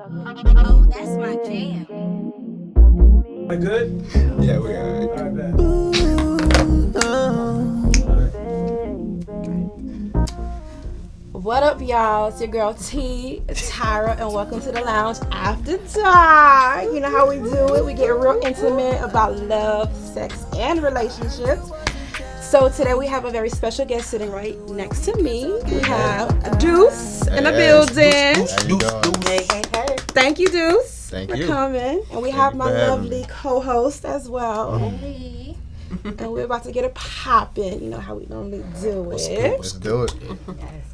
Oh, that's my jam. Am I good? Yeah, we are. All right, bet. What up, y'all? It's your girl T, Tyra, and welcome to the lounge after dark. You know how we do it. We get real intimate about love, sex, and relationships. So today we have a very special guest sitting right next to me. We have Deuce in the building. Hey. Thank you, Deuce, Thank for you. coming. And we have my lovely co-host as well. Hey. And we're about to get it popping. You know how we normally do Let's it. do it.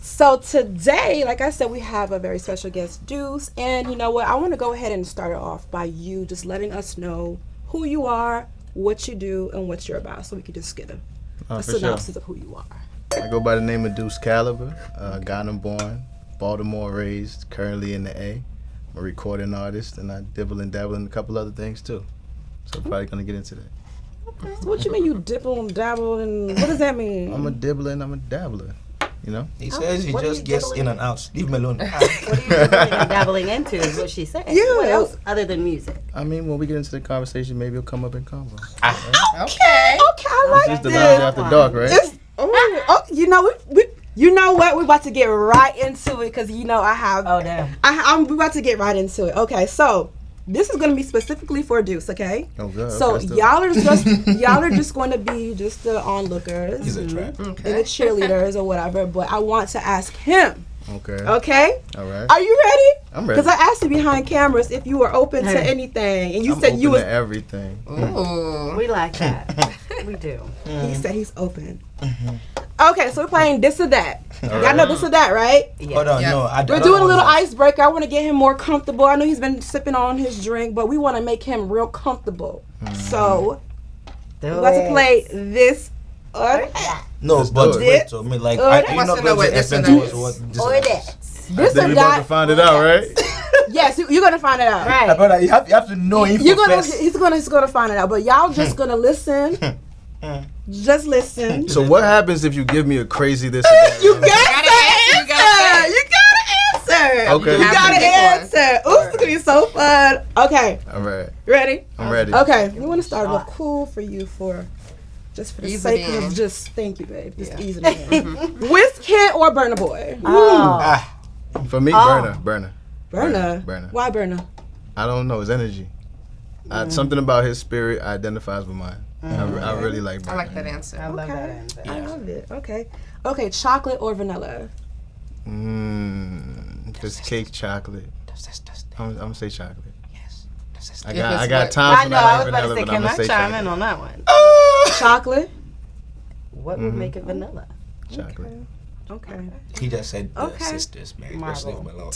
So today, like I said, we have a very special guest, Deuce. And you know what? I want to go ahead and start it off by you just letting us know who you are, what you do, and what you're about. So we can just get a For synopsis sure. of who you are. I go by the name of Deuce Caliber, Ghana born, Baltimore raised, currently in the A. I'm a recording artist, and I dibble and dabble in a couple other things too. So probably gonna get into that. So what you mean you dibble and dabble, and what does that mean? I'm a dibbler and I'm a dabbler. You know? He says he What are just you gets dibbling? in and out. Leave him alone. What are you dibbling and dabbling into is what she said. Yeah. What else other than music? I mean, when we get into the conversation, maybe it'll come up in convo. Okay, I like It's the this. lounge after dark, right? It's, you know you know what? We're about to get right into it because you know I have. Oh, damn. I'm about to get right into it. Okay, so this is going to be specifically for Deuce. Okay. Oh God. So okay, y'all are just going to be just the onlookers He's a trap. and the cheerleaders or whatever. But I want to ask him. Okay. Okay. All right. Are you ready? I'm ready. Because I asked you behind cameras if you were open to anything, and you I'm said open you was. to everything. We like that. We do. He said he's open. Okay, so we're playing this or that. Y'all right. know this or that, right? Hold on, no. I We're don't doing a little want icebreaker. I want to get him more comfortable. I know he's been sipping on his drink, but we want to make him real comfortable. So we're about to play this or that. No, Let's but do it. wait a minute. Like, Oh, I, that- you're not Wants to know going to what this explain and to that us is. what this Or is. that. This Then or we about to that. find it out, right? Yes, you're gonna find it out. My Right. brother, you have to know him You're gonna first. he's gonna find it out. But y'all just gonna listen. Just listen. So what happens if you give me a crazy this or that? You right? gotta answer. You gotta answer. Okay. You have gotta to pick one. answer. Ooh, it's gonna be so fun. Okay, All right. ready? I'm ready. Okay, we want to start off cool for you for the Ease sake it in. of just thank you, babe. Just Yeah. easing it in. Whiskey or Burner Boy? Oh. For me, Oh. Burner. Burner. Why Burner? I don't know his energy. Something about his spirit identifies with mine. I really like Burner. I like that answer. I love that Okay, answer. I love it. Okay, chocolate or vanilla? Just cake chocolate. I'm gonna say chocolate. Yes. I If got it's what- time I for know. I that was about to vanilla, say, but I'm can gonna I say chime chocolate. in on that one? Chocolate. What would make it vanilla? Chocolate. Okay. He just said Okay. sisters, man. Just leave him alone.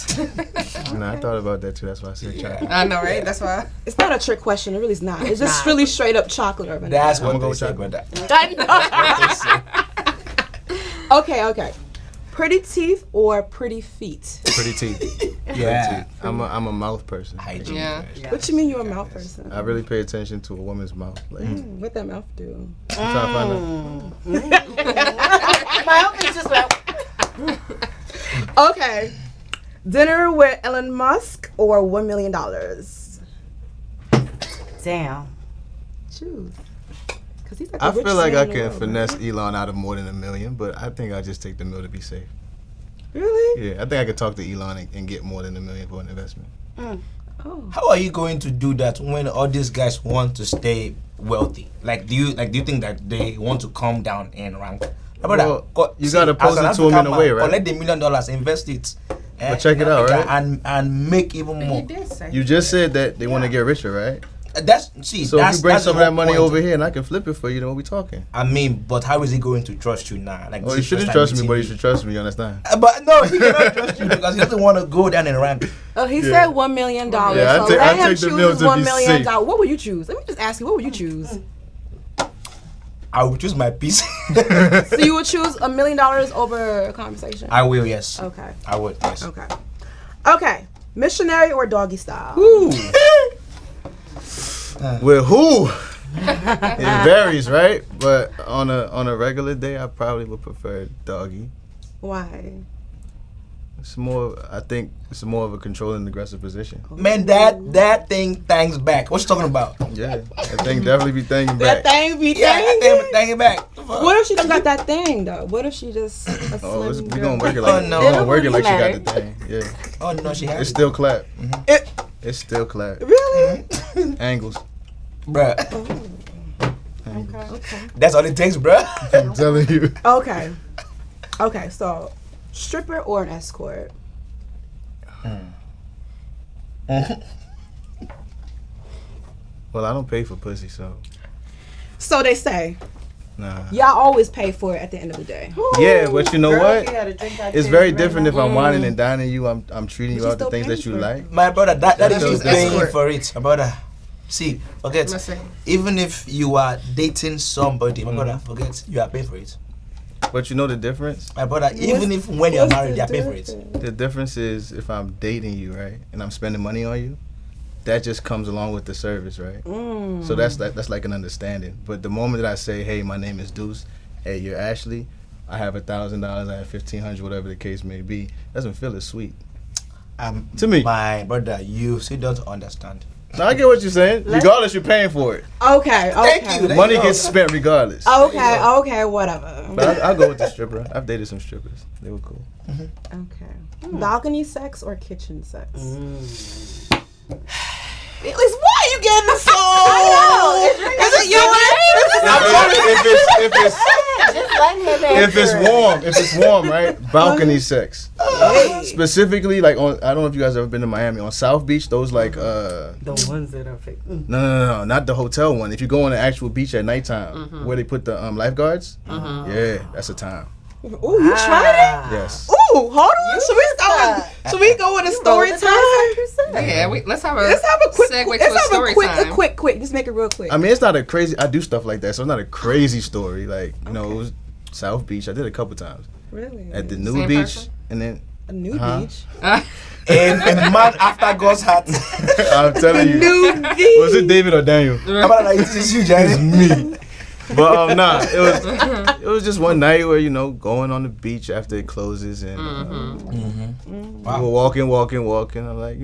No, I thought about that too. That's why I said chocolate. I know, right? That's why. It's not a trick question. It really is not. It's just really straight up chocolate or vanilla. That's I'm what gonna go they with say, chocolate. brother. Okay. Pretty teeth or pretty feet? Pretty teeth. Yeah. I'm a mouth person. Hygiene Yeah. first. What you mean you're a mouth person? I really pay attention to a woman's mouth. Like, What that mouth do? I'm trying to find out. My hope is just like, Okay. Dinner with Elon Musk or $1 million? damn. Choose. Cause he's like the I feel richest like man I in the can world, finesse right? Elon out of more than $1 million, but I think I'll just take the $1 million to be safe. Really? Yeah, I think I could talk to Elon and get more than $1 million for an investment. Oh. How are you going to do that when all these guys want to stay wealthy? Like, do you think that they want to come down in rank? Well, you gotta pose as an it to 'em in African a way, man, right? Collect the $1 million, invest it. But check it out, right? And make even But more. he did say. You just said that they want to get richer, right? That's So that's, if you bring that's some of the that whole money point. over here and I can flip it for you, then what we talking? I mean, but how is he going to trust you now? Like, Well, this you is shouldn't first trust time me, but you meeting should trust me, you understand? But no, he cannot trust you because he doesn't want to go down in rank. Oh, he Yeah. said $1 million. Yeah, I so take- let I him take the choose meal his to be $1 million. safe. What would you choose? Let me just ask you. What would you choose? I will choose my peace. So you would choose $1 million over a conversation? I will, yes. Okay. I would, yes. Okay. Missionary or doggy style? Ooh. With who? It varies, right? But on a regular day, I probably would prefer doggy. Why? It's more. I think it's more of a controlling and aggressive position. Man, that thing thanks back. What you talking about? Yeah, that thing definitely be thinking That back. thing be Yeah, that thing. thing thanking back. What if she don't got that thing though? What if she just a Oh, slim we girl? gonna work it like Oh, no. we gonna work it like she got Matter. the thing. Yeah, Oh no, she has it's still clap. It- It's still clap. Really? Angles. bruh. Okay. That's all it takes, bruh. I'm telling you. Okay. Okay. So, stripper or an escort? Well, I don't pay for pussy, so So they say nah. y'all always pay for it at the end of the day. Yeah, but you know Girl, what? if you had a drink, I'd It's take very it right different if now. I'm whining and dining you. I'm treating But you you out the still things that paying you for it. like. My brother, that is That's you still paying escort. for it, my brother. See, forget. Listen. Even if you are dating somebody, my brother, forget you are paying for it. But you know the difference? My brother, even if when you're What's married, the you are paying for it. difference? The difference is if I'm dating you, right, and I'm spending money on you, that just comes along with the service, right? So that's like an understanding. But the moment that I say, hey, my name is Deuce, hey, you're Ashley, I have $1,000, I have $1,500, whatever the case may be, doesn't feel as sweet. To me. My brother, you still don't understand. Now, I get what you're saying. Regardless, you're paying for it. Okay. Okay. Thank you. Money gets spent regardless. Okay. Okay. Whatever. But I'll go with the stripper. I've dated some strippers. They were cool. Okay. Balcony sex or kitchen sex? At least why are you getting the phone? Is it you? Just let him If it's warm, right? Balcony sex. Specifically, like on, I don't know if you guys ever been to Miami on South Beach. Those like The ones that are fake. no, not the hotel one. If you go on the actual beach at nighttime, where they put the lifeguards, yeah, that's a time. Ooh, you tried it? Yes. Ooh, hold on. Should we go with a story time? Yeah, let's have a Let's have a quick. segue Let's to a have story a quick. time. A quick. Just make it real quick. I mean, it's not a crazy. I do stuff like that, so it's not a crazy story. Like it was South Beach. I did it a couple times Really? at the new Same beach, person? and then A new Huh? beach. And man after God's heart. I'm telling you, New beach. was it David or Daniel? My brother, like, this is you, Johnny. Me. But nah, it was just one night where going on the beach after it closes and we were walking. I'm like,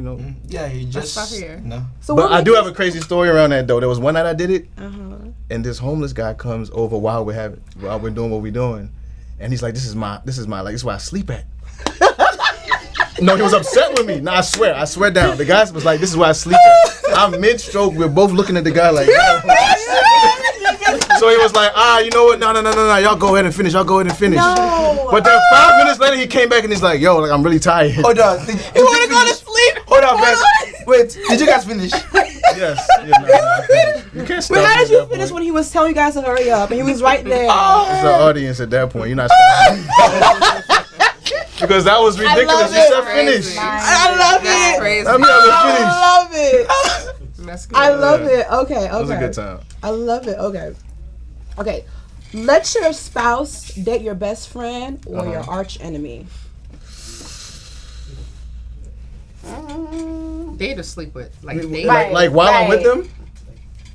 Yeah, you just stop here. No. So But what I made do you- have a crazy story around that though. There was one night I did it, Uh-huh. and this homeless guy comes over while we're doing what we're doing, and he's like, this is where I sleep at. No, he was upset with me. No, I swear down. The guy was like, this is where I sleep at. I'm mid-stroke. We're both looking at the guy like, so he was like, you know what? No. Y'all go ahead and finish. No. But then 5 minutes later, he came back and he's like, yo, like, I'm really tired. Hold on. You wanna go to sleep? Hold on, first. Wait, did you guys finish? Yes. Yeah, no, I finished. You can't stop But how at did you that finish point. when he was telling you guys to hurry up and he was right there? It's the audience at that point. You're not stopping. Because that was ridiculous. You said finish. I love That's it. crazy. I'm not I finished. love it. That's good. I love it. Okay. It was a good time. I love it. Okay. Let your spouse date your best friend or your arch enemy. Date or sleep with, like date. Like while I'm with them?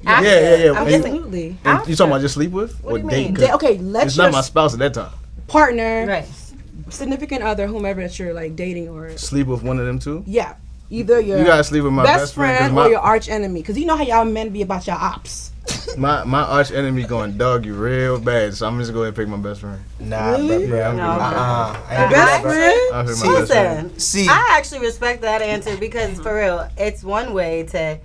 Yeah. And Absolutely. you talking about just sleep with? What do you date? mean? 'Cause Okay, let it's your not my spouse at that time. partner, Right. significant other, whomever that you're like dating or Sleep with one of them too? yeah, either your You gotta sleep with my best friend or friend. your arch enemy, because you know how y'all men be about your ops. My arch enemy going dog you real bad, so I'm just going to pick my best friend. Nah, Really? bro. No. I Best friend? I'll pick my best friend. Listen, See, I actually respect that answer because for real, it's one way to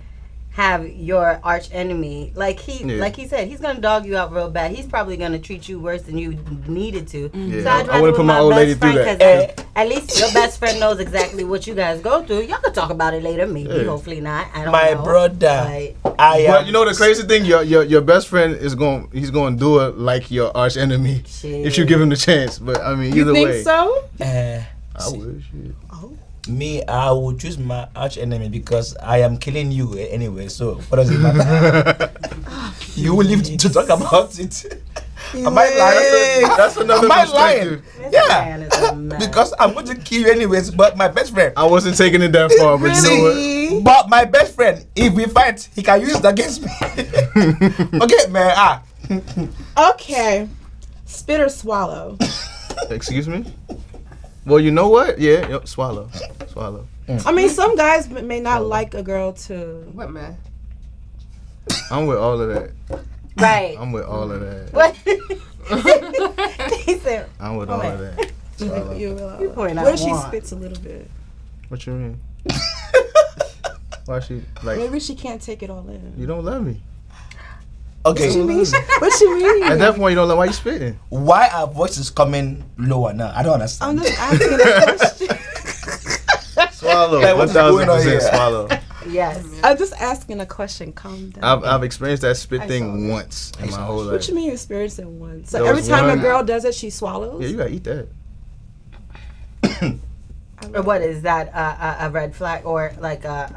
have your arch enemy. Like he said, he's gonna dog you out real bad. He's probably gonna treat you worse than you needed to. Yeah. So I'd I rather wouldn't put with my old lady best through friend, that. 'cause at least your best friend knows exactly what you guys go through. Y'all could talk about it later, maybe, Yeah. hopefully not. I don't my know. brother, But I am. But you know the crazy thing, your best friend he's going to do it like your arch enemy if you give him the chance. But I mean, You either think way, so? I would. Shit. Me, I would choose my arch enemy because I am killing you anyway. So what does it matter? You will live to talk about it. Am I lying? That's another Am I lying? perspective. this man is a Yeah, mess. because I'm going to kill you anyways. But my best friend. I wasn't taking it that far, but you know what? But my best friend, if we fight, he can use it against me. Okay, man. Okay. Spit or swallow? Excuse me? Well, you know what? Yeah, yep, swallow. I mean, some guys may not like a girl to. What man? I'm with all of that. Right. I'm with all of that. What? He said, I'm with all of that. Swallow. you point out What if she one. spits a little bit? What you mean? Why she like? Maybe she can't take it all in. You don't love me. Okay. What you mean? At that point, you don't love why you spitting. Why are voices coming lower now? I don't understand. I'm just asking a question. Swallow. Like, what's going on 1000% here? swallow. Yes. I'm just asking a question. Calm down. I've experienced that spit I thing saw that. once in my whole life. What you mean you experienced it once? So There every was time one- a girl does it, she swallows? Yeah, you gotta eat that. Or what is that? A red flag or like a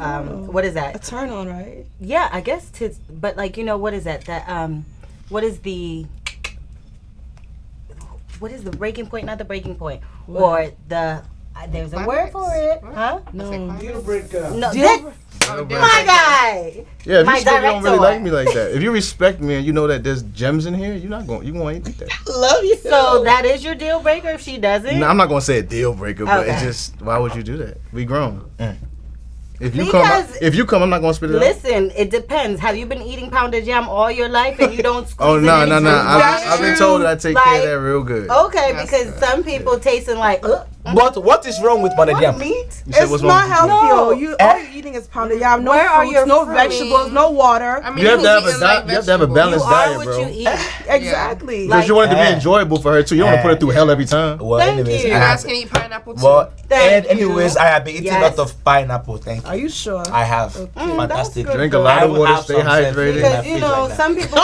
what is A that? turn on, right? Yeah, I guess tits. But like what is that? That what is the breaking point? Not the breaking point, or the there's a word for it, huh? No. Deal breaker. No, Deal that, my guy. Yeah, if My you spit, you don't really director. like me like that. If you respect me and you know that there's gems in here, you gonna eat that. Love you. So that is your deal breaker if she doesn't. No, I'm not gonna say a deal breaker, but it's Okay. just why would you do that? We grown. If you Because- come, I'm not gonna spit it out. Listen, it depends. Have you been eating pounded jam all your life and you don't squeeze Oh it no. into I've been told that I take care Like, of that real good. Okay, That's because good. some people tasting like But what is wrong with pounded what yam? meat? You said It's what's not wrong with healthy. No. You all you're eating is pounded yam. No Where are fruits, your no fruits? vegetables, no water. I mean, You have to have eating a like you have to have a vegetables. balanced You are diet, what bro. you eat. Exactly. Because you want it to be Eh. enjoyable for her too. You don't want to put her through hell every time. Well, Thank anyways, you. You I guys have, can eat pineapple too. well, Thank anyways, you. I have been eating Yes. a lot of pineapple. Thank Are you. you sure? I have. that's Fantastic. good. Drink a lot I of will water. have Stay some sense. hydrated. Because Yeah. you know Like some people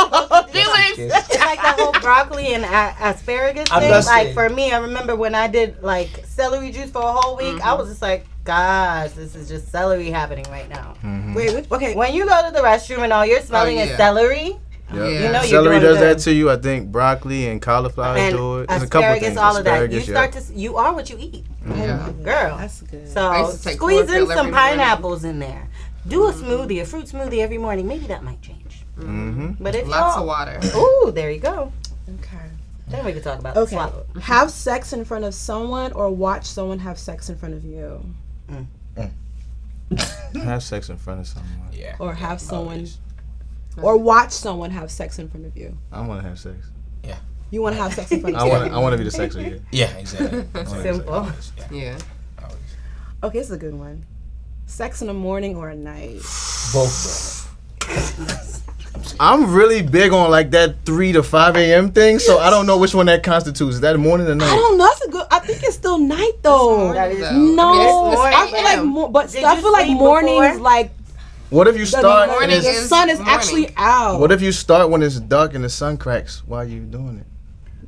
it's like the whole broccoli and asparagus I'm thing. just Like saying. for me, I remember when I did like celery juice for a whole week, I was just like, gosh, this is just celery happening right now. Wait, okay. When you go to the restroom and all you're smelling is yeah. celery, Yep. Yeah. you know you're Celery doing does good. that to you. I think broccoli and cauliflower And do it. There's a couple asparagus, things. all of that. You Asparagus, start to you are what you eat, Yeah. girl. That's good. I So used to take squeeze in chlorophyll some every morning. pineapples in there. Do a smoothie, a fruit smoothie every morning. Maybe that might change. But if Lots y'all, of water. ooh, there you go. Okay. Then we can talk about Okay. swallow. Have sex in front of someone or watch someone have sex in front of you. Have sex in front of someone. Yeah. Or have someone Always. or watch someone have sex in front of you. I want to have sex. You want to have sex in front of I someone. want to be the sex with you. Yeah, exactly. Simple. Always, yeah, Yeah. always. Okay, this is a good one. Sex in the morning or at night? Both. I'm really big on like that 3 to 5 a.m. thing, so I don't know which one that constitutes. Is that morning or I night? don't know. That's a good. I think it's still night though. That is No, It's I feel like morning. but Did I you feel like sleep morning before? is like What if you start? morning and the it's- is sun is morning. actually out. What if you start when it's dark and the sun cracks while you doing it?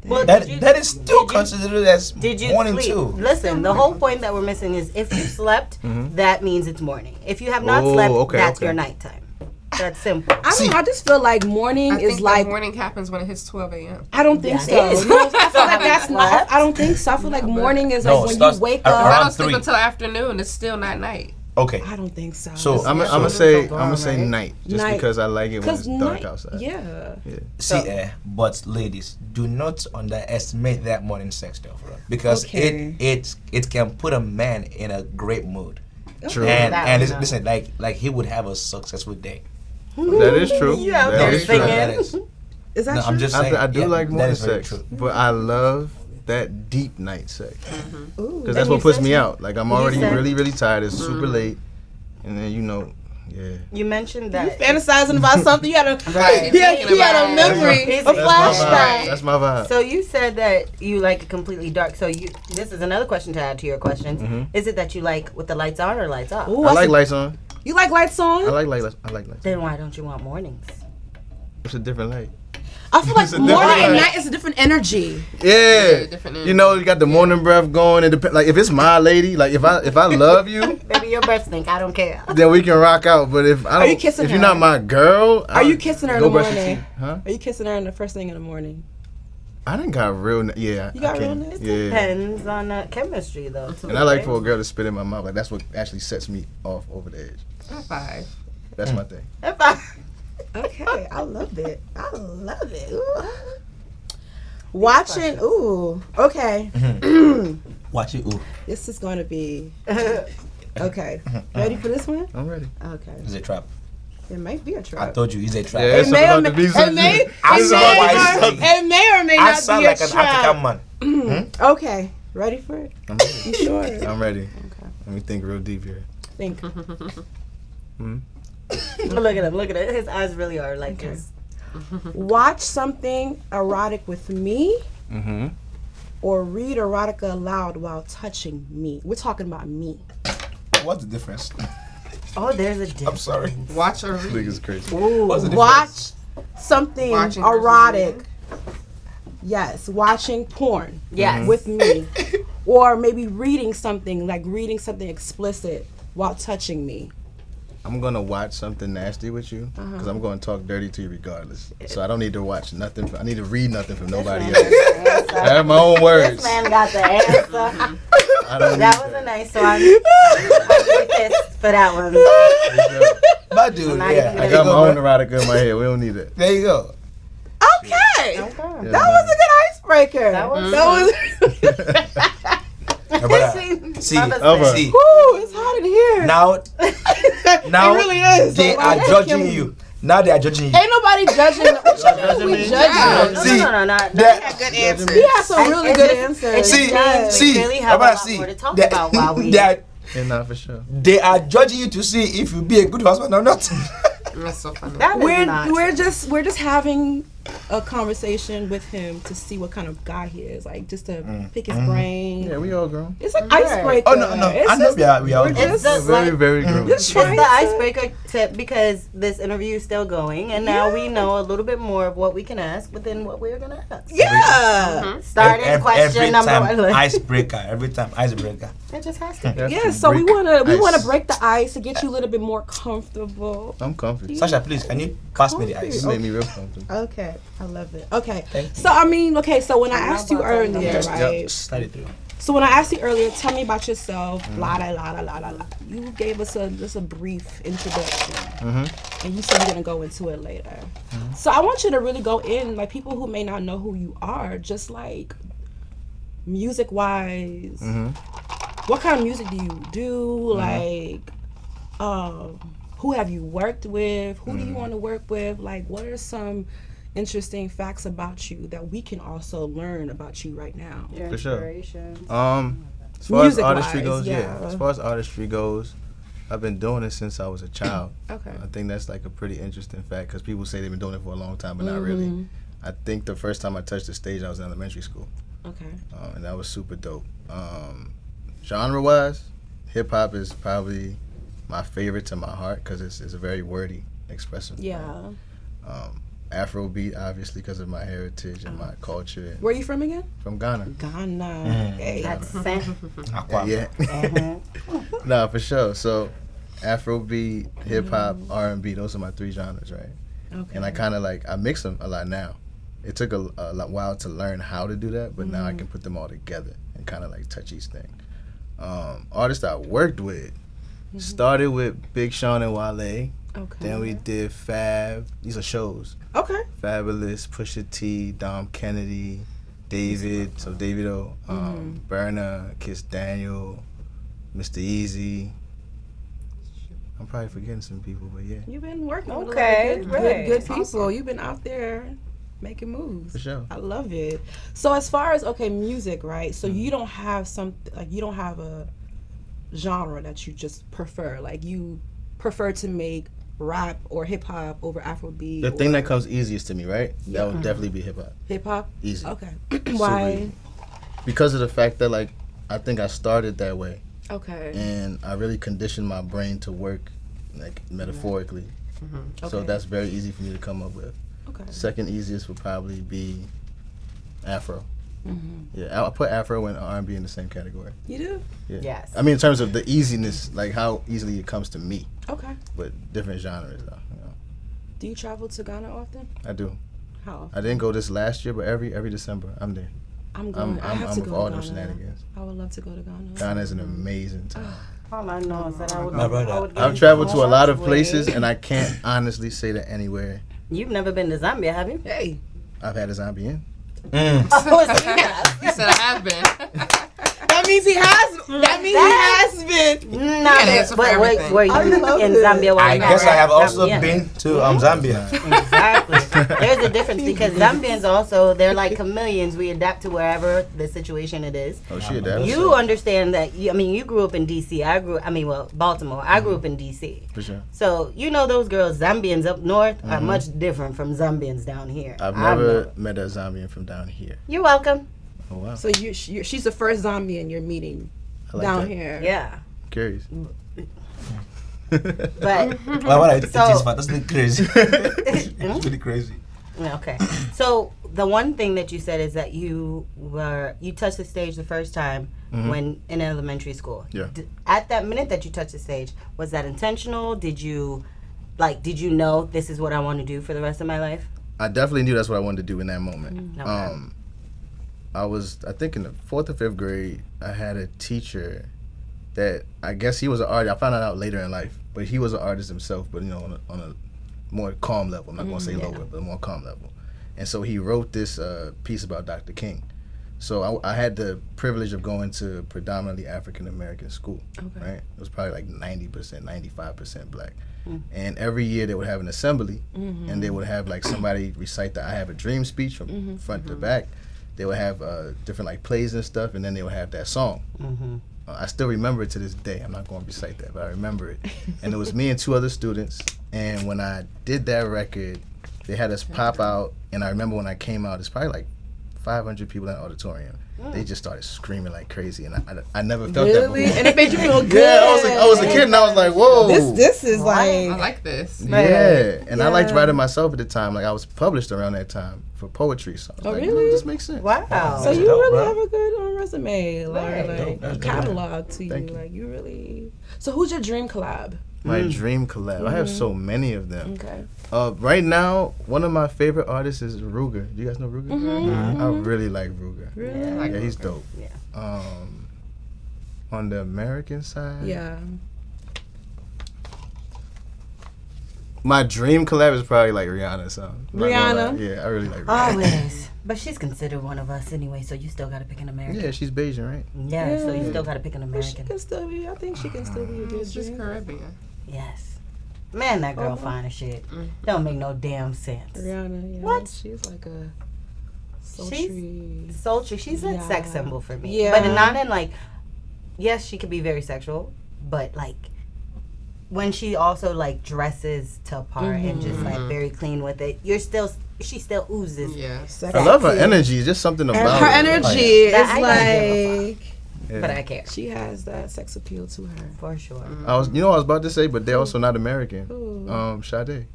Well, That did you- that is still did you- considered as Did you morning sleep? too. Listen, the whole point that we're missing is if you slept, that means it's morning. If you have not Oh, slept, okay, that's okay. your nighttime. That's simple. I don't know. I just feel like morning I is think like the morning happens when it hits 12 a.m. I don't think Yeah, it so. is. No, I feel like Haven't that's not. slept. I don't think so. I feel like morning is No, like when starts you wake around up. I don't sleep 3. until afternoon. It's still not night. Okay. I don't think so. So I'm so- gonna say night, just Night. because I like it when because it's dark night, outside. yeah. see, but ladies, do not underestimate that morning sex though, bro, because Okay. it can put a man in a great mood. True. And That and one, listen, like he would have a successful day. That is true. Yeah, That okay. is true. Singing. That is. Is that No, true? I'm just saying. I do yeah, like that morning is very sex, true. but I love that deep night sex Ooh. because that's what you puts said me you- out. Like I'm already said- really tired. It's super late, and then yeah. You mentioned that. Fantasizing about something. You had a Right. yeah, Thinking you had a about it. memory, That's a my- flashback. That's my vibe. So you said that you like it completely dark. So this is another question to add to your questions. Is it that you like with the lights on or lights off? Ooh, I that's like a- lights on. You like lights on? I like lights. I like lights. Then why don't you want mornings? It's a different light. I feel like It's a morning different and light. night is a different energy. Yeah, different you know, you got the morning breath going. It depends. Like if it's my lady, like if I love you, Baby, your breath stink. I don't care. then we can rock out. But if I don't, you kissing if her? you're not my girl, Are you kissing her in go the brush your morning? teeth. Huh? Are you kissing her in the first thing in the morning? I didn't got real. Yeah, You got I real can. nice? Yeah. Depends on the chemistry, though. Too, And I like right? for a girl to spit in my mouth. Like that's what actually sets me off over the edge. High five. That's my thing. If I- Okay, I love it. I love it. Ooh. Watching. Ooh. Okay. Watch it. Ooh. This is going to be okay. Ready for this one? I'm ready. Okay. It's a trap. It might be a I trap. told you, it's a trap. Yeah, it's may or about may, to be it something. may, I it saw may why or, it's- it may or may I not sound be like a an trap. African man. Okay, ready for it? I'm ready. You sure? I'm ready. Okay. Let me think real deep here. Think. Hmm? Look at him. Look at it. His eyes really are like this. Watch something erotic with me, Mm-hmm. or read erotica aloud while touching me. We're talking about me. What's the difference? Oh, there's a difference. I'm sorry. Watch or This read. nigga's crazy. Ooh. What's the difference? Watch something Watching versus erotic. reading? Yes, watching porn Yes. with me, or maybe reading something explicit while touching me. I'm gonna watch something nasty with you because I'm gonna talk dirty to you regardless. So I don't need to watch nothing. I need to read nothing from nobody else. I have my own This words. man got the answer. I don't That need was a nice one. I pissed for that one. But dude, Not yeah. even I There got you my go, own bro. erotica in my head. We don't need it. There you go. Okay, Okay. Yeah, that was a good icebreaker. That was- My brother, see, Over. see. Woo, it's hot in here. Now it really is. they are judging you. Now they are judging you. Ain't nobody judging. We me? judging. See, no. that- Good answer. He has some really It's good just- answers. it's See, just- see, we really have a Baba, lot see, more to talk they- about while we- they are, Yeah, not for sure. they are judging you to see if you be a good husband or not. That's so funny. That is we're not we're true. just having a conversation with him to see what kind of guy he is, like just to pick his brain. Yeah, we all grown. It's an Right. icebreaker. Oh, no. It's I know just- we are we're good. just- It's the- Very, like- very grown. Just It's trying the to- icebreaker tip because this interview is still going, and now we know a little bit more of what we can ask within what we're gonna ask. Yeah. Starting question number time, one. icebreaker. Every time, icebreaker. It just has to be. Have Yeah, to so we break wanna ice. break the ice to get you a little bit more comfortable. I'm comfy. Sasha, please, can you pass me the ice? You made me real comfortable. Okay, I love it. Okay, Thank you. so I mean, so when I I'm asked you not about to earlier, know. right? Slide it through. So when I asked you earlier, tell me about yourself, la la la la la la. You gave us just a brief introduction, and you said you're gonna go into it later. So I want you to really go in, like people who may not know who you are, just like music wise. What kind of music do you do? Like, who have you worked with? Who do you want to work with? Like, what are some interesting facts about you that we can also learn about you right now? Your For sure. inspirations. As far as Music-wise, artistry goes, yeah. As far as artistry goes, I've been doing it since I was a child. Okay. I think that's like a pretty interesting fact because people say they've been doing it for a long time, but not really. I think the first time I touched the stage, I was in elementary school, Okay. and that was super dope. Genre-wise, hip-hop is probably my favorite to my heart because it's a very wordy, expressive. Yeah. Afrobeat, obviously, because of my heritage and my culture. Where are you from again? From Ghana. Ghana. Hey. That's Sam. Aqua. Yeah. No, for sure. So, Afrobeat, hip hop, R&B, those are my three genres, right? Okay. And I kind of I mix them a lot now. It took a while to learn how to do that, but now I can put them all together and kind of touch each thing. Artists I worked with started with Big Sean and Wale. Okay. Then we did Fab. These are shows. Okay. Fabulous, Pusha T, Dom Kennedy, David, so Davido, Burna, Kiss Daniel, Mr. Easy. I'm probably forgetting some people, but yeah, You've been working with a lot Okay, of right. good people. You've been out there making moves. for sure. I love it. So as far as music, right? So you don't have you don't have a genre that you just prefer. Like you prefer to make rap or hip hop over Afrobeat. The thing that comes easiest to me, right? That would definitely be hip hop. hip hop. Easy. Okay. Super Why? easy. Because of the fact that I think I started that way, Okay. and I really conditioned my brain to work metaphorically. So Okay. that's very easy for me to come up with. Okay. Second easiest would probably be Afro. Yeah, I put Afro and R&B in the same category. You do? Yeah. Yes. I mean, in terms of the easiness, how easily it comes to me, Okay. but different genres though. Do you travel to Ghana often? I do. How? I didn't go this last year, but every December I'm there. I'm going. I have to with go all to them Ghana. shenanigans. I would love to go to Ghana. Ghana is an amazing time. All I know is that I would. My brother. I would get I've traveled to a lot of way. places, and I can't honestly say that anywhere You've never been to Zambia, have you? Hey. I've had a zombie in. Oh, so you have. He said I have been. That That means he has. That means he has been. No, can't answer for everything. were you I love in it. Zambia? while I you guess were I have at also Zambia? been to Zambia. Exactly. There's a difference because Zambians also, they're like chameleons. We adapt to wherever the situation it is. Oh, she adapted. You understand that, you grew up in D.C. Baltimore. I grew up in D.C. For sure. So, those girls, Zambians up north, are much different from Zambians down here. I've I know. never met a Zambian from down here. You're welcome. Oh, wow. So she's the first Zambian you're meeting I like down that. here. Yeah. Curious. But, Why would I think So- it's fantastic crazy? It's really crazy. okay. So, the one thing that you said is that you touched the stage the first time when in elementary school. Yeah. At that minute that you touched the stage, was that intentional? Did you know this is what I want to do for the rest of my life? I definitely knew that's what I wanted to do in that moment. Okay. I think in the 4th or 5th grade, I had a teacher that I guess he was an artist. I found that out later in life, but he was an artist himself, but on a more calm level. I'm not going to say lower, but a more calm level. And so he wrote this piece about Dr. King. So I had the privilege of going to predominantly African American school. Okay. Right? It was probably like 90%, 95% black. And every year they would have an assembly, and they would have like somebody recite the "I Have a Dream" speech from front to back. They would have different like plays and stuff, and then they would have that song. I still remember it to this day. I'm not going to recite that, but I remember it. And it was me and 2 other students. And when I did that record, they had us pop out. And I remember when I came out, it's probably like 500 people in the auditorium. They just started screaming like crazy, and I never felt that before. Really? And it made you feel good. Yeah, I was a kid, and I was like, whoa. This is I like. like this. Yeah, and I liked Yeah. writing myself at the time. Like I was published around that time for poetry, so I was Oh, like, really? this makes sense. Wow. So That's you dope, really bro. have a good resume, Right. like That's dope. catalog to you. Thank you. Like you really. So who's your dream collab? My dream collab. I have so many of them. Okay. Right now, one of my favorite artists is Ruger. Do you guys know Ruger? I really like Ruger. Really? Yeah, he's dope. Yeah. On the American side, Yeah. my dream collab is probably like Rihanna. So I'm not gonna lie. Rihanna? Yeah, I really like Rihanna. Always. But she's considered one of us anyway, so you still got to pick an American. Yeah, she's Bayesian, right? Yeah, so you Yeah. still got to pick an But she American. can still be. I think she can still be a good It's just dream. Caribbean. Yes. Man, that girl fine as shit. Don't make no damn sense. Rihanna. Yeah. What? She's like a sultry. Sultry. She's a Yeah. sex symbol for me. Yeah. But not in like, yes, she could be very sexual, but like when she also like dresses to part and just like very clean with it, she still oozes. Yeah. Sexy. I love her energy. It's just something And about her it. energy That is I don't like Yeah. But I care. she has that sex appeal to her. For sure. I was about to say, but they're also not American. Ooh. Sade.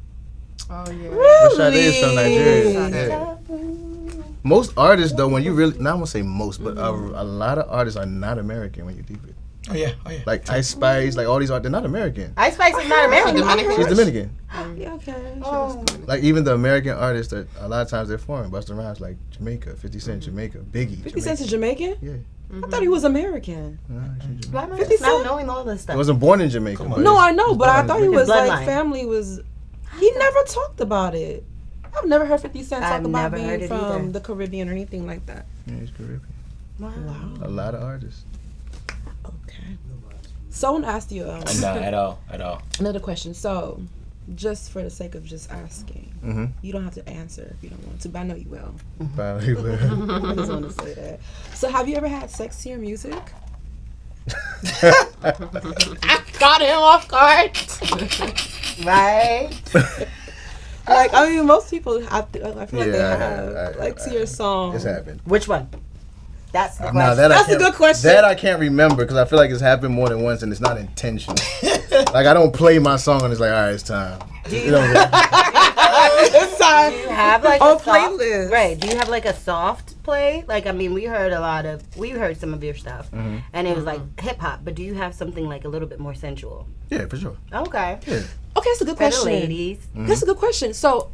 Oh yeah. But Sade is from Nigeria. Sade. Yeah. Most artists, though, when you really, not I'm gonna say most, but a lot of artists are not American when you deep it. Oh yeah. Like Ice Spice, like all these artists, they're not American. Ice Spice is not American. Dominican. She's Dominican. Yeah, okay. Oh. Like even the American artists, that a lot of times they're foreign. Busta Rhymes, like Jamaica, 50 Cent, Jamaica, Biggie. 50 Cent's a Jamaican? Yeah. I thought he was American. Nah, she's Jamaican. Why am I 50 just not Cent? knowing all this He stuff? wasn't born in Jamaica. Come but on. No, he's- I know, he's but I born thought in he Jamaica. was like bloodline. family was. He never talked about it. I've never heard 50 Cent talk I've about never heard being it from either. the Caribbean or anything like that. Yeah, he's Caribbean. Wow. Wow. A lot of artists. Okay. Someone asked you No, at all. another question. So, just for the sake of just asking, Mm-hmm. you don't have to answer if you don't want to, but I know you will. Probably will. I just want to say that. So, have you ever had sex to your music? I got him off guard. Right? Like, I mean, most people, I feel like they Yeah, have, I- like, to your song. It's happened. Which one? That's the question. Nah, that I That's a can't- good question. That I can't remember because I feel like it's happened more than once and it's not intentional. Like I don't play my song and it's like, all right, it's time. You know, It's time. Do you have like On a soft, playlist. right? Do you have like a soft play? Like, I mean, we heard some of your stuff, and it was like hip hop. But do you have something like a little bit more sensual? yeah, for sure. Okay, Yeah. Okay, that's a good for the question. ladies. That's a good question. So,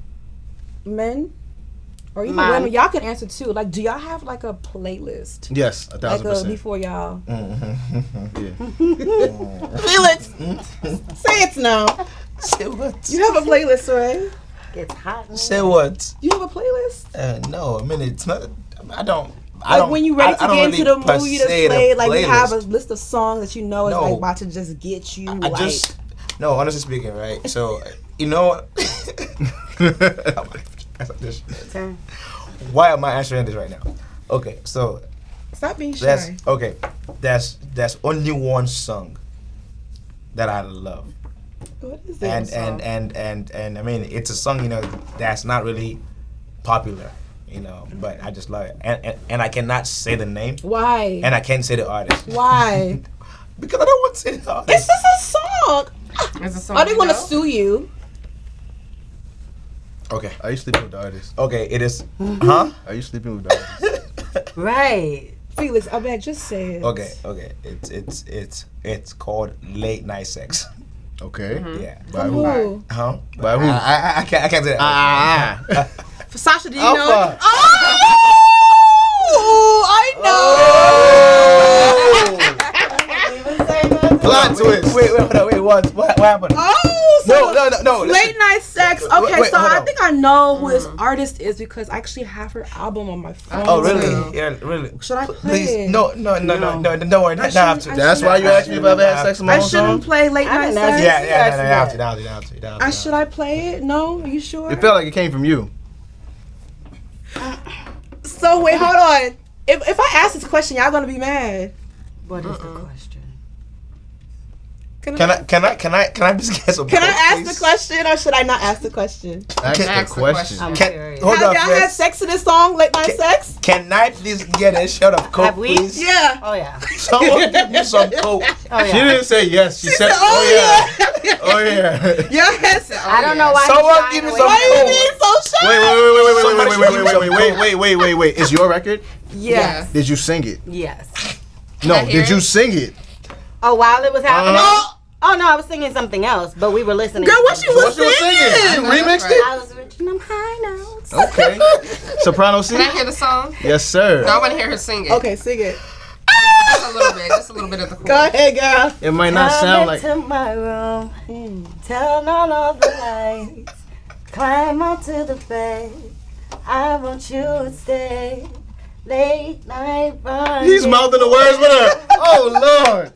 men, or even Man. women, y'all can answer too. Like, do y'all have like a playlist? Yes, 1,000%. Before y'all. Yeah. Felix, say it now. Say what? You have a playlist, right? It's hot. Say what? You have a playlist? No, I mean it's not. I don't. Like when you ready to get into the mood, you just play like you have a playlist. list of songs that you know is No. like about to just get you. I like, just no, honestly speaking, right? So you know, why am I answering this right now? Okay, so stop being shy. There's only one song that I love, What is that song? and I mean it's a song that's not really popular, but I just love it, and I cannot say the name, Why? and I can't say the artist Why? because I don't want to say the artist. It's just a song. Is it song Are they you gonna know? sue you? Okay, Are you sleeping with the artist? okay, it is, huh? Are you sleeping with the artist? Right. Felix, I bet just say it. Okay, it's called Late Night Sex. Okay. Yeah. By From who? who? Huh? By who? I can't say that. Sasha, do you Alpha. know? Oh, I know. Plot twist. Wait, hold on, what happened? Oh, so No. late night sex. Okay, Wait, so hold I on. think I know who this artist is because I actually have her album on my phone. Oh, really? Oh. Yeah, really. Should I play Please, it? no, don't worry. Don't have to. That's why you asked me if I ever had sex with my I own shouldn't song? play late I night didn't sex. ask Yeah, you you have to. You have to. Should I play it? No, are you sure? It felt like it came from you. So wait, hold on. If I ask this question, y'all gonna be mad. What is the question? Can I just get some? Can I coke, ask please? the question or should I not ask the question? Ask the Ask the question. I'm Can, curious. hold Have on, y'all had first. sex to this song, late night sex? Can I please get a shot of coke, Have we? please? Yeah. Oh yeah. Someone give me some coke. Oh She yeah. didn't say yes. She said, Oh yeah. oh yeah. Y'all had sex. I don't know why. Someone he's give me shying some away Why from you it. being so shy? Wait. Is your record? Yes. Did you sing it? Yes. No. I hear Did you it? sing it? Oh, while it was happening. Uh-huh. Oh no, I was singing something else, but we were listening. Girl, to what you something. was What you was singing? You I know remixed that's it? I was reaching them high notes. Okay. Soprano C? Can I hear the song? Yes, sir. No, I want to hear her sing it. Okay, sing it. Just a little bit of the chorus. Go ahead, girl. It might not sound like. Come into my room, turn on all the lights, climb onto the bed. I want you to stay. Late night run. He's mouthing the words with her. Oh, Lord.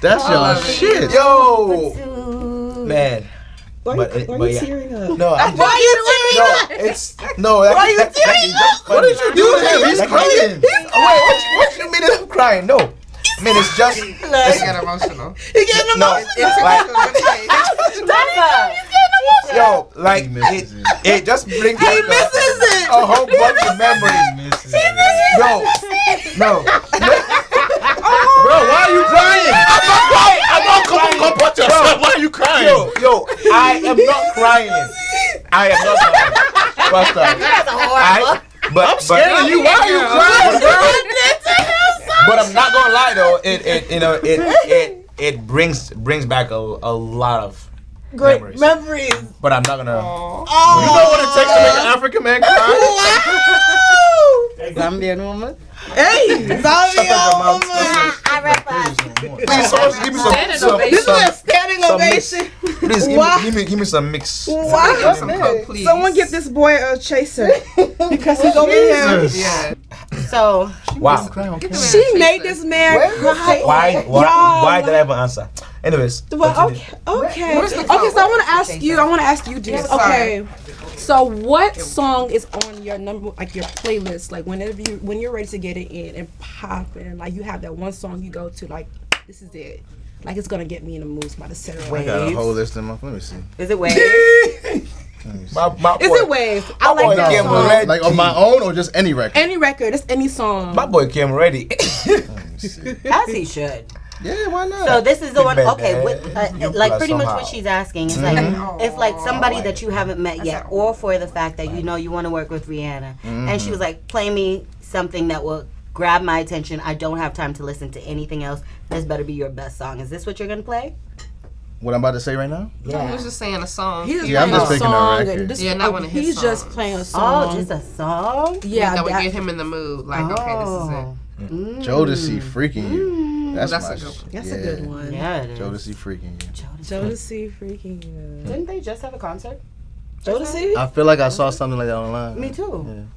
That's y'all love it. shit. Yo, man. Why But you yeah. tearing up? No, I'm Why you tearing up? it's no. Why you tearing up? What did you do to him? He's crying. Wait, what you mean that I'm crying? No, I mean it's just I get emotional. He getting no. emotional. Yo, like He misses it. it just brings He back misses it. a whole bunch of memories. Yo, no, Bro, why are you crying? I'm not crying. Comport yourself. Why are you crying? Yo, I am not crying. I am not crying. Pastor, I'm Scared of you. Why are you crying, bro? But I'm not gonna lie though. It brings back a lot of Great memories. memories. But I'm not gonna. You know what it takes to make an African man cry? Zambian woman. Hey, Shut up your mouth. I rap. Please, someone give me Standing some. ovation. this is a standing some mix. ovation. Please Why? give me some mix. Why? Some coke, please. Someone get this boy a chaser because he's over here. Jesus. Yeah. So Wow. Give the man She a made chaser. this man cry. Why did I even answer? Anyways. Well, continue. okay. Where's the Okay, so I coke? want to ask you. I want to ask you, Deuce. Yeah, Okay. So, what song is on your your playlist? Like, when you're ready to get it in and popping, like you have that one song you go to, like this is it. Like it's gonna get me in the mood. It's about to set it I right. got a whole list in my. Let me see. is it Wave? My Is boy, it Wave? I boy like that came song. ready. Like on my own or just any record? Any record, it's any song. My boy came ready. As he should. Yeah, why not? So this is the one. Man, Okay, with, you like plus pretty much somehow. what she's asking is like if like somebody that you haven't met yet, or for the fact that you know you want to work with Rihanna, and she was like, play me something that will grab my attention. I don't have time to listen to anything else. This better be your best song. Is this what you're gonna play? What I'm about to say right now? I was just saying a song. He's Yeah, I'm playing just a picking a song. record. And this, Yeah, not one of his he's just songs. playing a song. Oh, just a song? yeah. that would that- get him in the mood. Like, okay, this is it. Jodeci freaking you. That's That's my a good one. shit. That's yeah. a good one. Yeah, it is. Jodeci freaking you. Jodeci freaking Didn't they just have a concert? Jodeci? I feel like I saw something like that online. Me too.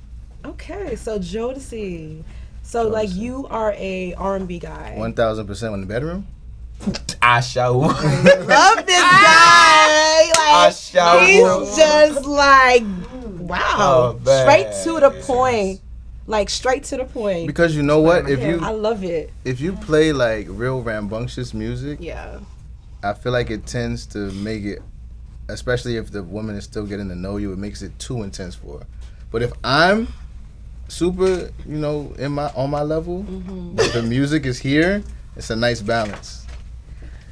Yeah. Okay, so Jodeci. So like you are a R&B guy. 1000% in the bedroom. I shall. Love this guy. Like he's just like wow, straight to the point. Like straight to the point. Because you know what, I love it. If you play like real rambunctious music, Yeah. I feel like it tends to make it, especially if the woman is still getting to know you, it makes it too intense for her. But if I'm super, on my level, but the music is here, it's a nice balance.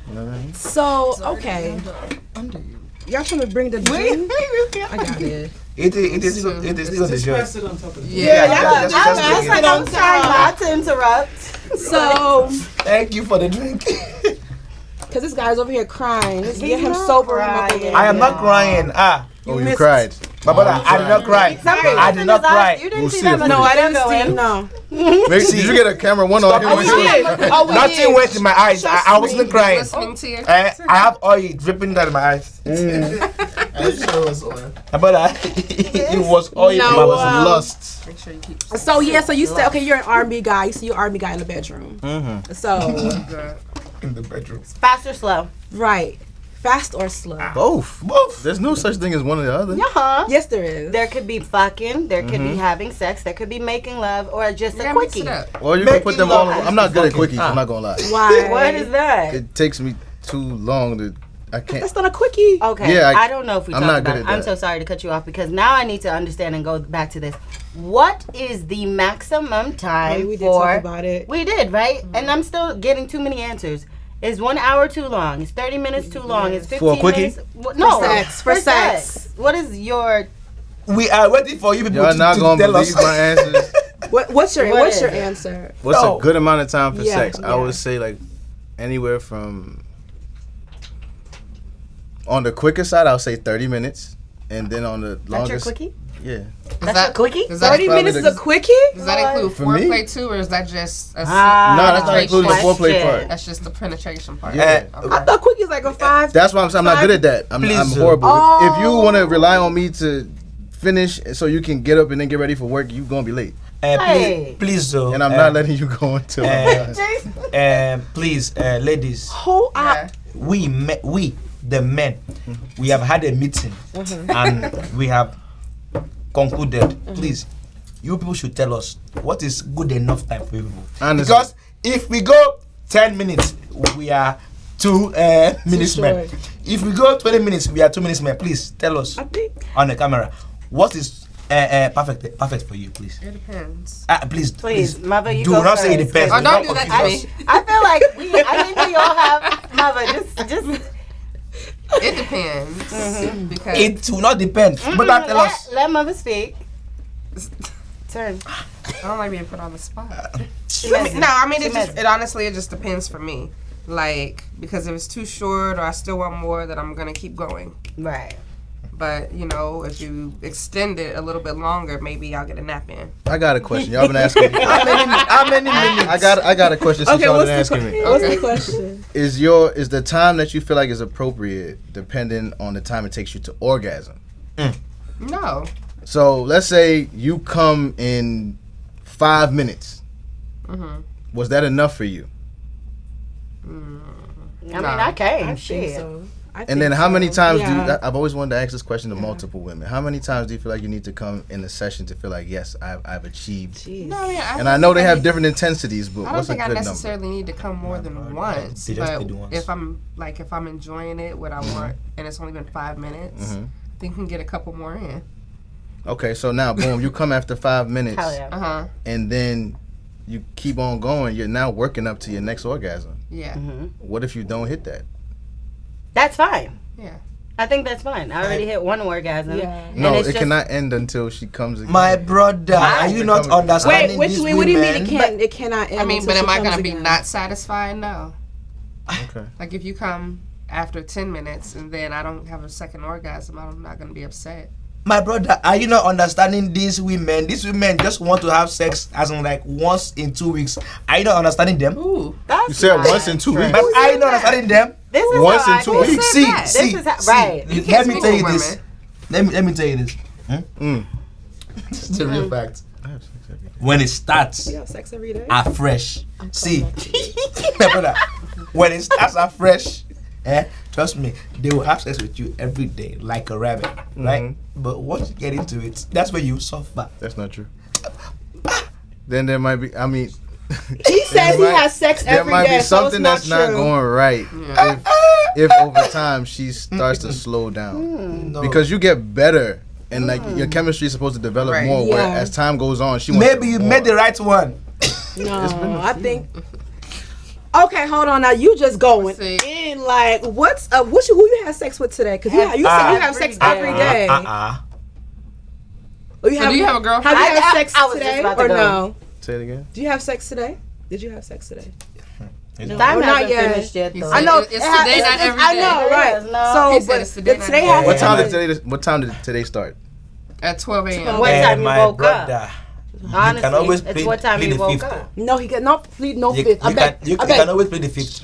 You know what I mean? So okay. Y'all trying to bring the drink? I got it. It is still on the show. I'm sorry not to interrupt. So thank you for the drink. Cause this guy's over here crying. Let's get him sober. I am not crying. You cried. My brother, I did not cry. I did not cry. You didn't see that much. No, I didn't see. No. Did you get a camera one on him? Nothing went in my eyes. I wasn't crying. Listening to you. I have oil dripping down in my eyes. I'm sure it was oil. But it was oil. No, I was lust. Make sure you keep. So yeah, so you said okay, you're an R&B guy. You see your R&B guy in the bedroom. So in the bedroom. Fast or slow? right, fast or slow? Both. There's no such thing as one or the other. Uh-huh. Yes, there is. There could be fucking, there could be having sex, there could be making love, or just a Mix quickie. it up. Or you can put them all. I'm not good at quickies. I'm not gonna lie. Why? What is that? It takes me too long to. I can't. That's not a quickie. Okay, Yeah, I don't know if we I'm talked not about good it. at I'm that. so sorry to cut you off because now I need to understand and go back to this. What is the maximum time we did for? talk about it. We did, right? And I'm still getting too many answers. Is 1 hour too long? Is 30 minutes too long? Is 15 For a quickie? minutes? No, For sex. What is your? We are waiting for you people Y'all to not gonna tell us. believe my answers. What's your What is it? answer? What's No. a good amount of time for Yeah, sex? I yeah. would say like anywhere from. On the quicker side, I'll say 30 minutes, and then on the That's your longest, quickie? yeah. That's a quickie? Does that 30 probably minutes is the- a quickie? Does that include For me? foreplay too, or is that just a No, that's not including the foreplay part. That's just the penetration part. Yeah. I thought quickie is like a 5. That's why I'm saying I'm not good at that. I'm Please, horrible. Oh. If you want to rely on me to finish so you can get up and then get ready for work, you gonna be late. Hey. Please, And I'm not letting you go until. please, ladies, Whole Yeah. we the men, we have had a meeting and we have concluded. Please, you people should tell us what is good enough time for you people. Honestly. Because if we go 10 minutes, we are 2 minutes men. short. If we go 20 minutes, we are 2 minutes men. Please tell us I think. on the camera what is perfect for you, please. It depends. Please, Mother, you do go not say it first. depends. Oh, don't Don't do that to confuse me. us. I feel like I think we all have Mother. Just It depends because It will not depend. But that tell us. let Mother speak. Turn. I don't like being put on the spot. She I mean, no, I mean She it just messy. it honestly it just depends for me. Like because if it's too short or I still want more, then I'm gonna keep going. Right. But you know, if you extend it a little bit longer, maybe I'll get a nap in. I got a question. Y'all been asking me. How many minutes? I got a question since Okay, y'all what's been the, asking me. what's Okay. the question? Is the time that you feel like is appropriate depending on the time it takes you to orgasm? No. So let's say you come in 5 minutes. Was that enough for you? I mean, I came. I Shit. think so. I And think then how many so. times Yeah. I've always wanted to ask this question to multiple women. How many times do you feel like you need to come in a session to feel like, yes, I've achieved? Jeez. No, yeah, And I know they have different intensities, but I don't what's a think I good number? necessarily need to come more than once. They just But did once. if I'm enjoying it, what I want, and it's only been 5 minutes, I think we can get a couple more in. Okay, so now, boom, you come after 5 minutes, Hell yeah. Uh huh. and then you keep on going. You're now working up to your next orgasm. Yeah. What if you don't hit that? That's fine. Yeah. I think that's fine. I already hit one orgasm. Yeah. And No, it's it just- cannot end until she comes again. My brother, are you not Wait, understanding Wait, these what do you mean women? it cannot end? I mean, until but am she I comes gonna be again? not satisfied? No. Okay. Like if you come after 10 minutes and then I don't have a second orgasm, I'm not gonna be upset. My brother, are you not understanding these women? These women just want to have sex as in like once in 2 weeks. Are you not understanding them? Ooh. That's You said not once in 2 true. weeks. But are you not understanding them? This is Once how in I 2 feel. weeks. said See, that? see, This is how- see. right. You Let can't me speak tell for you this. women. Let me tell you this. Mm. This is the real fact. I have sex every day. When it starts You have sex every day? afresh. See, my brother, when it starts afresh, trust me, they will have sex with you every day like a rabbit, right? But once you get into it, that's where you suffer. That's not true. Then there might be. I mean, He says he has sex there every might day, be so something it's that's not true. going right if over time she starts to slow down No. because you get better and like your chemistry is supposed to develop Right. more. Where Yeah. as time goes on, she wants Maybe you more. made the right one. No, I think. Okay, hold on. Now you just going See. in like what's who you have sex with today? Because you said you have sex every day. Oh, you So do you have a girlfriend? Have you I- had sex I was just today about to or go. no? Say it again. Do you have sex today? Did you have sex today? Time Not hasn't yet. finished yet, He though. said I know. It's today, not every I day. know, right? No. So, He said but it's today, not today every have day. What time did today start? At 12 a.m. What time you my woke brother, up? you Honestly, can always it's plead, what time plead you the woke fifth. up. No, he cannot plead no You, fifth. I you bet. can, you, I you bet. can always plead the fifth.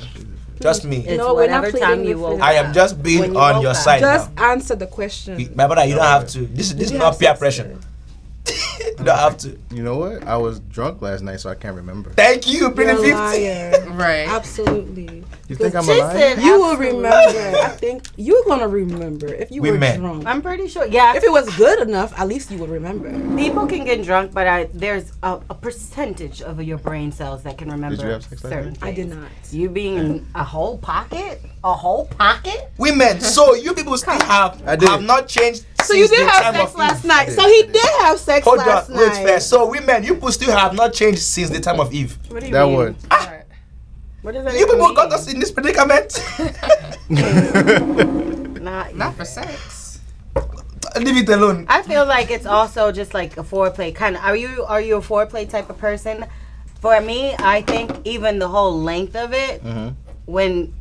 Trust me. It's No, we're not whatever pleading time the you woke fifth. I am just When being you on woke your up. side Just now. answer the question. My brother, you don't have to. This Did is you not have peer sex pressure. today? You don't have to. You know what? I was drunk last night, so I can't remember. Thank you, You're pretty a fifth. liar. Right. Absolutely. You think I'm She a liar? said You will absolutely. remember. I think you're gonna remember if you were Women. drunk. I'm pretty sure. Yeah. If it was good enough, at least you would remember. People can get drunk, but there's a percentage of your brain cells that can remember Did you have sex last certain night? I things. did not. You being in a whole pocket? A whole pocket? Women, so you people still have not changed. So you since did the have time sex of last Eve. night. did, So I he did. did have sex Hold last on, wait night. first. So women, you people still have not changed since the time of Eve. What do you That mean? would. Right. What does that You even people mean? got us in this predicament. Not for sex. Leave it alone. I feel like it's also just like a foreplay kind of. Are you a foreplay type of person? For me, I think even the whole length of it. When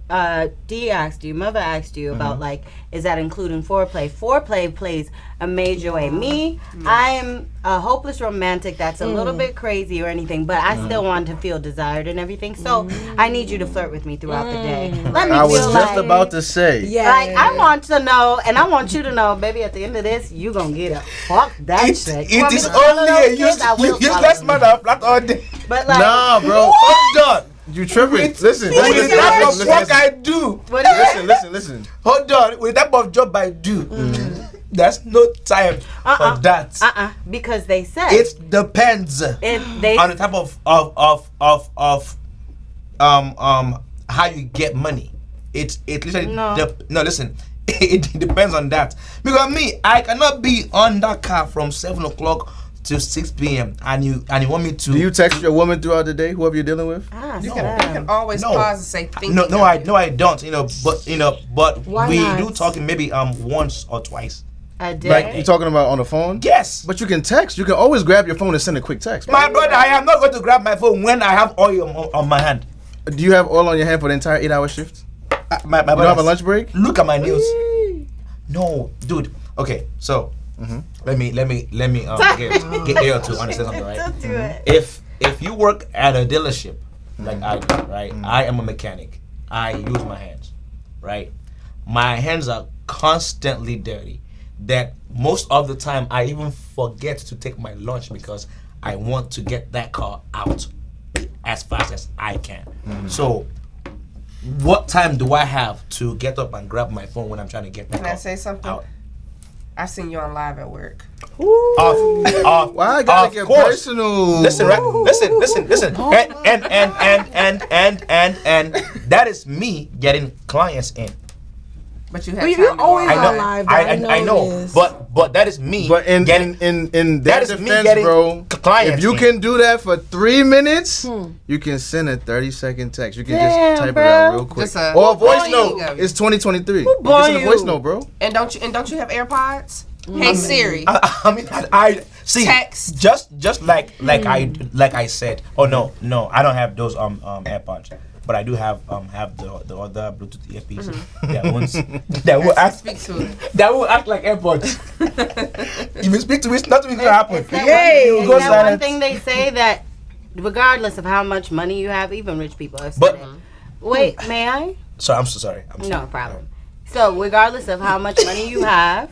Dee asked you, Mother asked you about like, is that including foreplay? Foreplay plays a major way. Me, I am a hopeless romantic that's a little bit crazy or anything, but I still want to feel desired and everything. So I need you to flirt with me throughout the day. Let me I was feel just like. about to say. Yeah. Like, I want to know, and I want you to know, baby, at the end of this, you gonna get a fuck that shit. You It want me is to follow only those a kids? I will useless follow them. man that flat all day. But like, Nah, bro. Hold on. You tripping? Listen. With the Listen. type of Listen. work I do. what is it? Listen. Hold on. With the type of job I do. There's no time for that. Because they said It depends they on the type of how you get money. It literally No. no, listen. It depends on that. Because me, I cannot be on that car from 7 o'clock to 6 p.m. and you want me to. Do you text your woman throughout the day, whoever you're dealing with? You can always No. pause and say, "Thank No, you." no, I don't. But Why we not? do talking maybe once or twice. a day. Like you talking about on the phone? Yes. But you can text. You can always grab your phone and send a quick text. My brother, I am not going to grab my phone when I have oil on my hand. Do you have oil on your hand for the entire 8-hour shift? My You don't have a brother, lunch break? look at my nails. No, dude. Okay, so let me get you to understand something, right? Don't do it. If you work at a dealership like I do, right? I am a mechanic. I use my hands, right? My hands are constantly dirty. That most of the time I even forget to take my lunch because I want to get that car out as fast as I can. So what time do I have to get up and grab my phone when I'm trying to get that Can I car say something? out? I seen you on live at work. Of Why I gotta of get course. personal? Listen, right? Listen. And that is me getting clients in. But you have But time you're to always go I on know, live. I know, this. but that is me. But in getting in that that is me defense, getting bro, clients if you in. can do that for 3 minutes, you can send a 30-second text. You can Damn, just type bro. it out real quick. Just a- Or a voice Boing. note. It's 2023. boing Just a voice you? note, bro. And don't you have AirPods? Hey Siri. I mean, I see. Text. Just like I said. Oh no, I don't have those AirPods, but I do have the other Bluetooth earpiece that will act Speak to it. that will act like AirPods. If you speak to it, nothing will happen. Is that Hey, one, you is go that one silent. thing they say that regardless of how much money you have, even rich people have said But- it. Wait, may I? So I'm so sorry. I'm sorry. No problem. So regardless of how much money you have,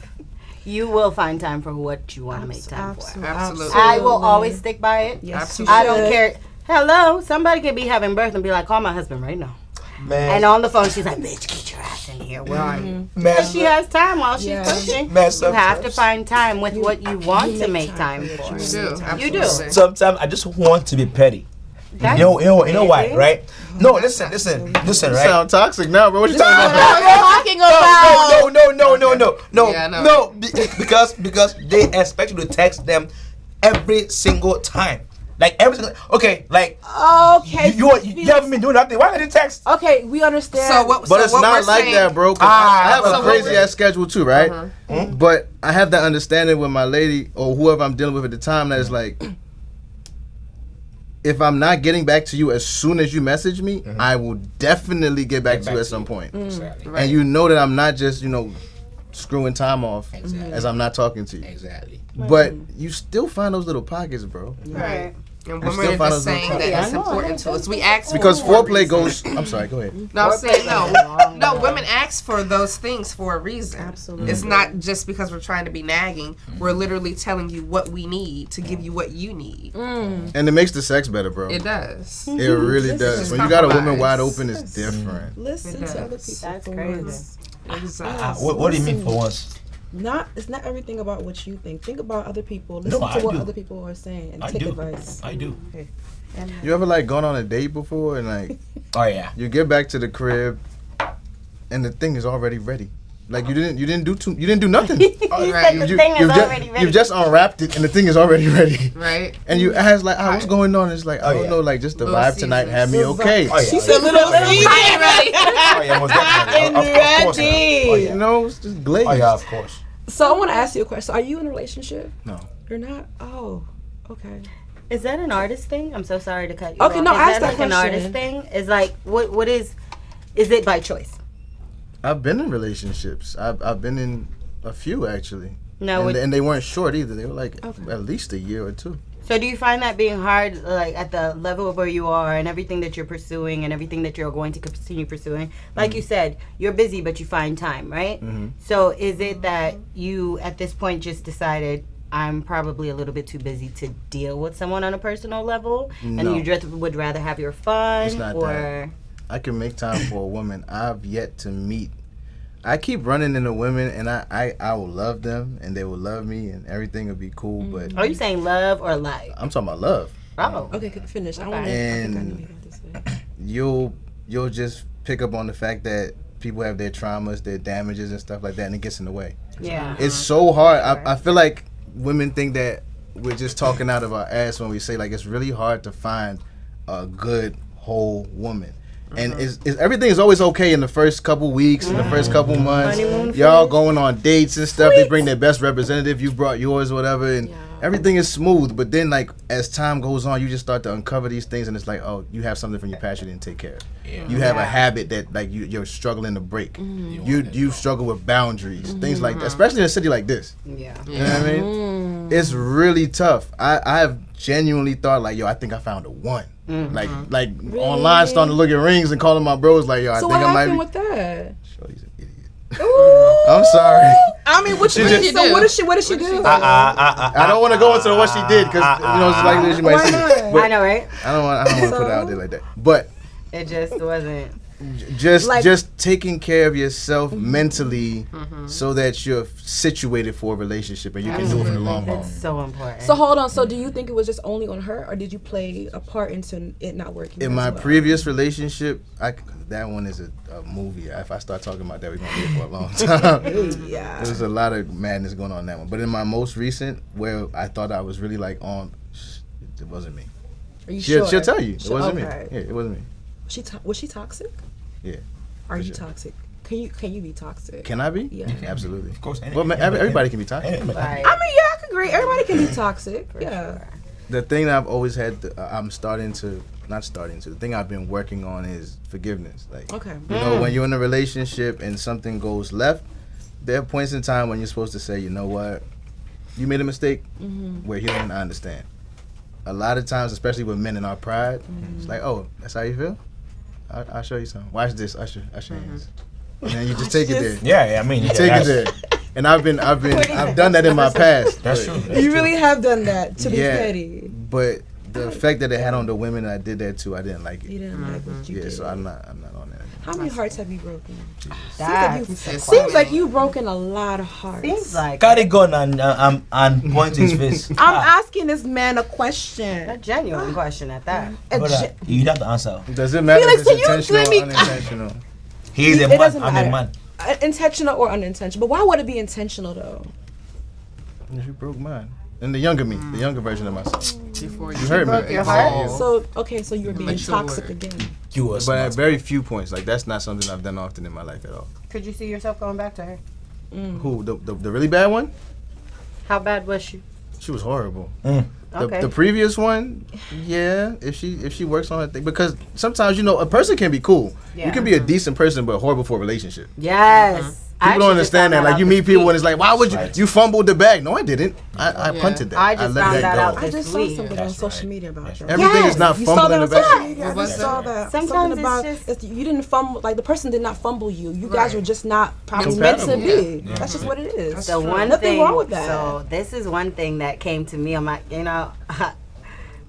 you will find time for what you want to make time for. Absolutely. I will always stick by it. Yes, I don't care. Hello, somebody could be having birth and be like, call my husband right now. Man. And on the phone, she's like, bitch, get your ass in here. Where are you? Man, Because she has time while she's pushing. Man, You have to find time with what you want to make time for. You do. sometimes I just want to be petty. That's You know why, crazy. right? No, listen, You right? sound toxic now, bro. What you talking about? talking about. No, Yeah, I know. no, because they expect you to text them every single time. Like every single, okay, like Okay. you haven't been doing nothing. Why did you text? Okay, we understand. So what? But it's what not we're like saying, that, bro. 'Cause Ah, I have so a what crazy we're- ass schedule too, right? But I have that understanding with my lady or whoever I'm dealing with at the time that is like, if I'm not getting back to you as soon as you message me, I will definitely get back to you at some point. Exactly. And you know that I'm not just, screwing time off Exactly. as I'm not talking to you. Exactly. But you still find those little pockets, bro. Right. And still women are find just those saying little that Yeah, it's I know. important to us. We ask Because for a foreplay reason. goes. I'm sorry, go ahead. No, I'm saying no. Long No, way. women ask for those things for a reason. Absolutely. It's not just because we're trying to be nagging. We're literally telling you what we need to give you what you need. And it makes the sex better, bro. It does. It really does. When you got a woman wide open, it's different. Listen It to other does. people. That's for crazy. once. Exactly. What do you mean for once? It's not everything about what you think. Think about other people. No, Listen I to what do. other people are saying and I take do. advice. I do. You ever gone on a date before and Oh yeah. you get back to the crib and the thing is already ready? Like you didn't do nothing. He said the thing is already ready. You've just unwrapped it and the thing is already ready. Right? And you ask what's going on? It's like I don't know, just the Little vibe tonight had me Caesars. okay. Oh yeah. She said little Oh yeah, most definitely. Of course. Oh You yeah. know, it's just glazed. Oh yeah, of course. So I want to ask you a question. Are you in a relationship? No. You're not? Oh, okay. Is that an artist thing? I'm so sorry to cut you Okay, off. no, is ask that that like an question. artist thing? Is like what is it by choice? I've been in relationships. I've been in a few actually. No, And they weren't short either. They were at least a year or two. so do you find that being hard, like at the level of where you are and everything that you're pursuing and everything that you're going to continue pursuing? Like you said, you're busy, but you find time, right? So is it that you at this point just decided I'm probably a little bit too busy to deal with someone on a personal level, No. and you just would rather have your fun, It's not or that. I can make time for a woman I've yet to meet. I keep running into women and I will love them and they will love me and everything will be cool, but are you saying love or like? I'm talking about love. Oh, Okay, finish. I want And you'll just pick up on the fact that people have their traumas, their damages and stuff like that, and it gets in the way. yeah. It's so hard. I feel like women think that we're just talking out of our ass when we say it's really hard to find a good whole woman. And everything is always okay in the first couple weeks, in the first couple months. Honeymoon Y'all phase. going on dates and stuff. They bring their best representative. You brought yours, whatever, and everything is smooth. But then, as time goes on, you just start to uncover these things, and it's like, oh, you have something from your past you didn't take care of. Yeah. You have a habit that you're struggling to break. You struggle with boundaries, things like that, especially in a city like this. Yeah. You know what I mean? It's really tough. I have genuinely thought I think I found a one. Like online starting to look at rings and calling my bros I So think what I might happened be. with that? Shorty's an idiot. I'm sorry. I mean, what did she so do? what did she do? I don't want to go into what she did because it's like this you might Why see. not? But I know, right? I don't want to put it out there like that. But It just wasn't. just taking care of yourself mentally so that you're situated for a relationship and you can do it for the long haul. It's so important. So hold on. So do you think it was just only on her, or did you play a part into it not working? In as my well? previous relationship, that one is a movie. If I start talking about that, we're gonna be here for a long time. Yeah. There's a lot of madness going on in that one. But in my most recent, where I thought I was really on, it wasn't me. Are you She'll sure? tell you it wasn't okay. me. Yeah, it wasn't me. Was she toxic? Yeah. Are you sure. toxic? Can you be toxic? Can I be? Yeah. Absolutely. Of course. Well, everybody can be toxic. Right. I mean, yeah, I can agree. Everybody can be toxic. Yeah. The thing that I've always had, the thing I've been working on is forgiveness. Okay. You know, when you're in a relationship and something goes left, there are points in time when you're supposed to say, you know what, you made a mistake, we're human, I understand. A lot of times, especially with men in our pride, it's like, oh, that's how you feel? I'll show you something. Watch this, Usher hands. And then you just take it there. Yeah, I mean, Take it there. And I've done that in my past. That's true. You really have done that to be Yeah. petty. But the effect that it had on the women that I did that to, I didn't like You it. didn't like what you Yeah, did. so I'm not on that. How many hearts have you broken? That's Seems like you've broken a lot of hearts. seems like Carry gun and point his face. I'm asking this man a question. a genuine question at that. A Brother, ge- you have to answer. Does it matter Felix, if it's so you intentional let or me- unintentional? He is a It man. doesn't I'm matter. a man. Intentional or unintentional. But why would it be intentional though? You broke mine. And the younger me, the younger version of myself. Before You hurt me. broke your heart? So so you were being Mature. toxic again. You was But at very few points. Like that's not something I've done often in my life at all. Could you see yourself going back to her? Who? The really bad one? How bad was she? She was horrible. Okay. The previous one, yeah, if she works on her thing, because sometimes a person can be cool. Yeah. You can be a decent person but horrible for a relationship. Yes. People don't understand that. Like you meet people and it's like, why would you fumbled the bag? No, I didn't. I punted that. I just let found that out I this just saw week. something on That's social right. media about That's that. right. Everything is not You saw that fumbling on the bag. social media. I What was just saw that? that. Sometimes Something it's about just- you didn't fumble. Like the person did not fumble you. You guys Right. were just not probably meant to Compatible. be. That's just what it is. The one Nothing thing, wrong with that. So this is one thing that came to me on my,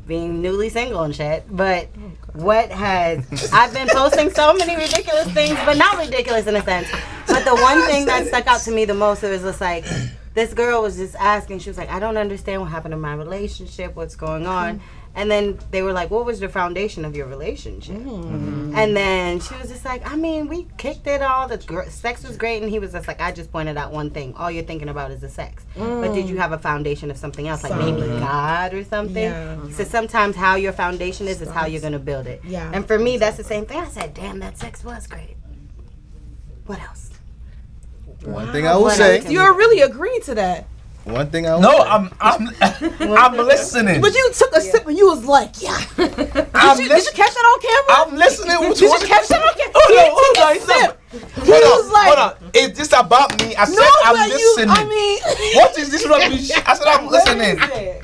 being newly single and shit. But what has I've been posting so many ridiculous things, but not ridiculous in a sense. But the one thing that stuck out to me the most was just like this girl was just asking. She was like, I don't understand what happened in my relationship. What's going on? And then they were like, what was the foundation of your relationship? And then she was just like, I mean, we kicked it all. The sex was great. And he was just like, I just pointed out one thing. All you're thinking about is the sex. But did you have a foundation of something else? Like maybe God or something? Yeah. So sometimes how your foundation is how you're going to build it. Yeah. And for me, that's the same thing. I said, damn, that sex was great. What else? One thing I will What say. else? You're really agreeing to that. One thing I will No, say. I'm listening. But you took a sip and you was like, yeah. I'm Did you catch that on camera? I'm listening. Did you catch that on camera? Hold on. He was like, Hold on. Is this about me? I said no, I'm but listening. I mean, What is this rubbish? I said I'm listening.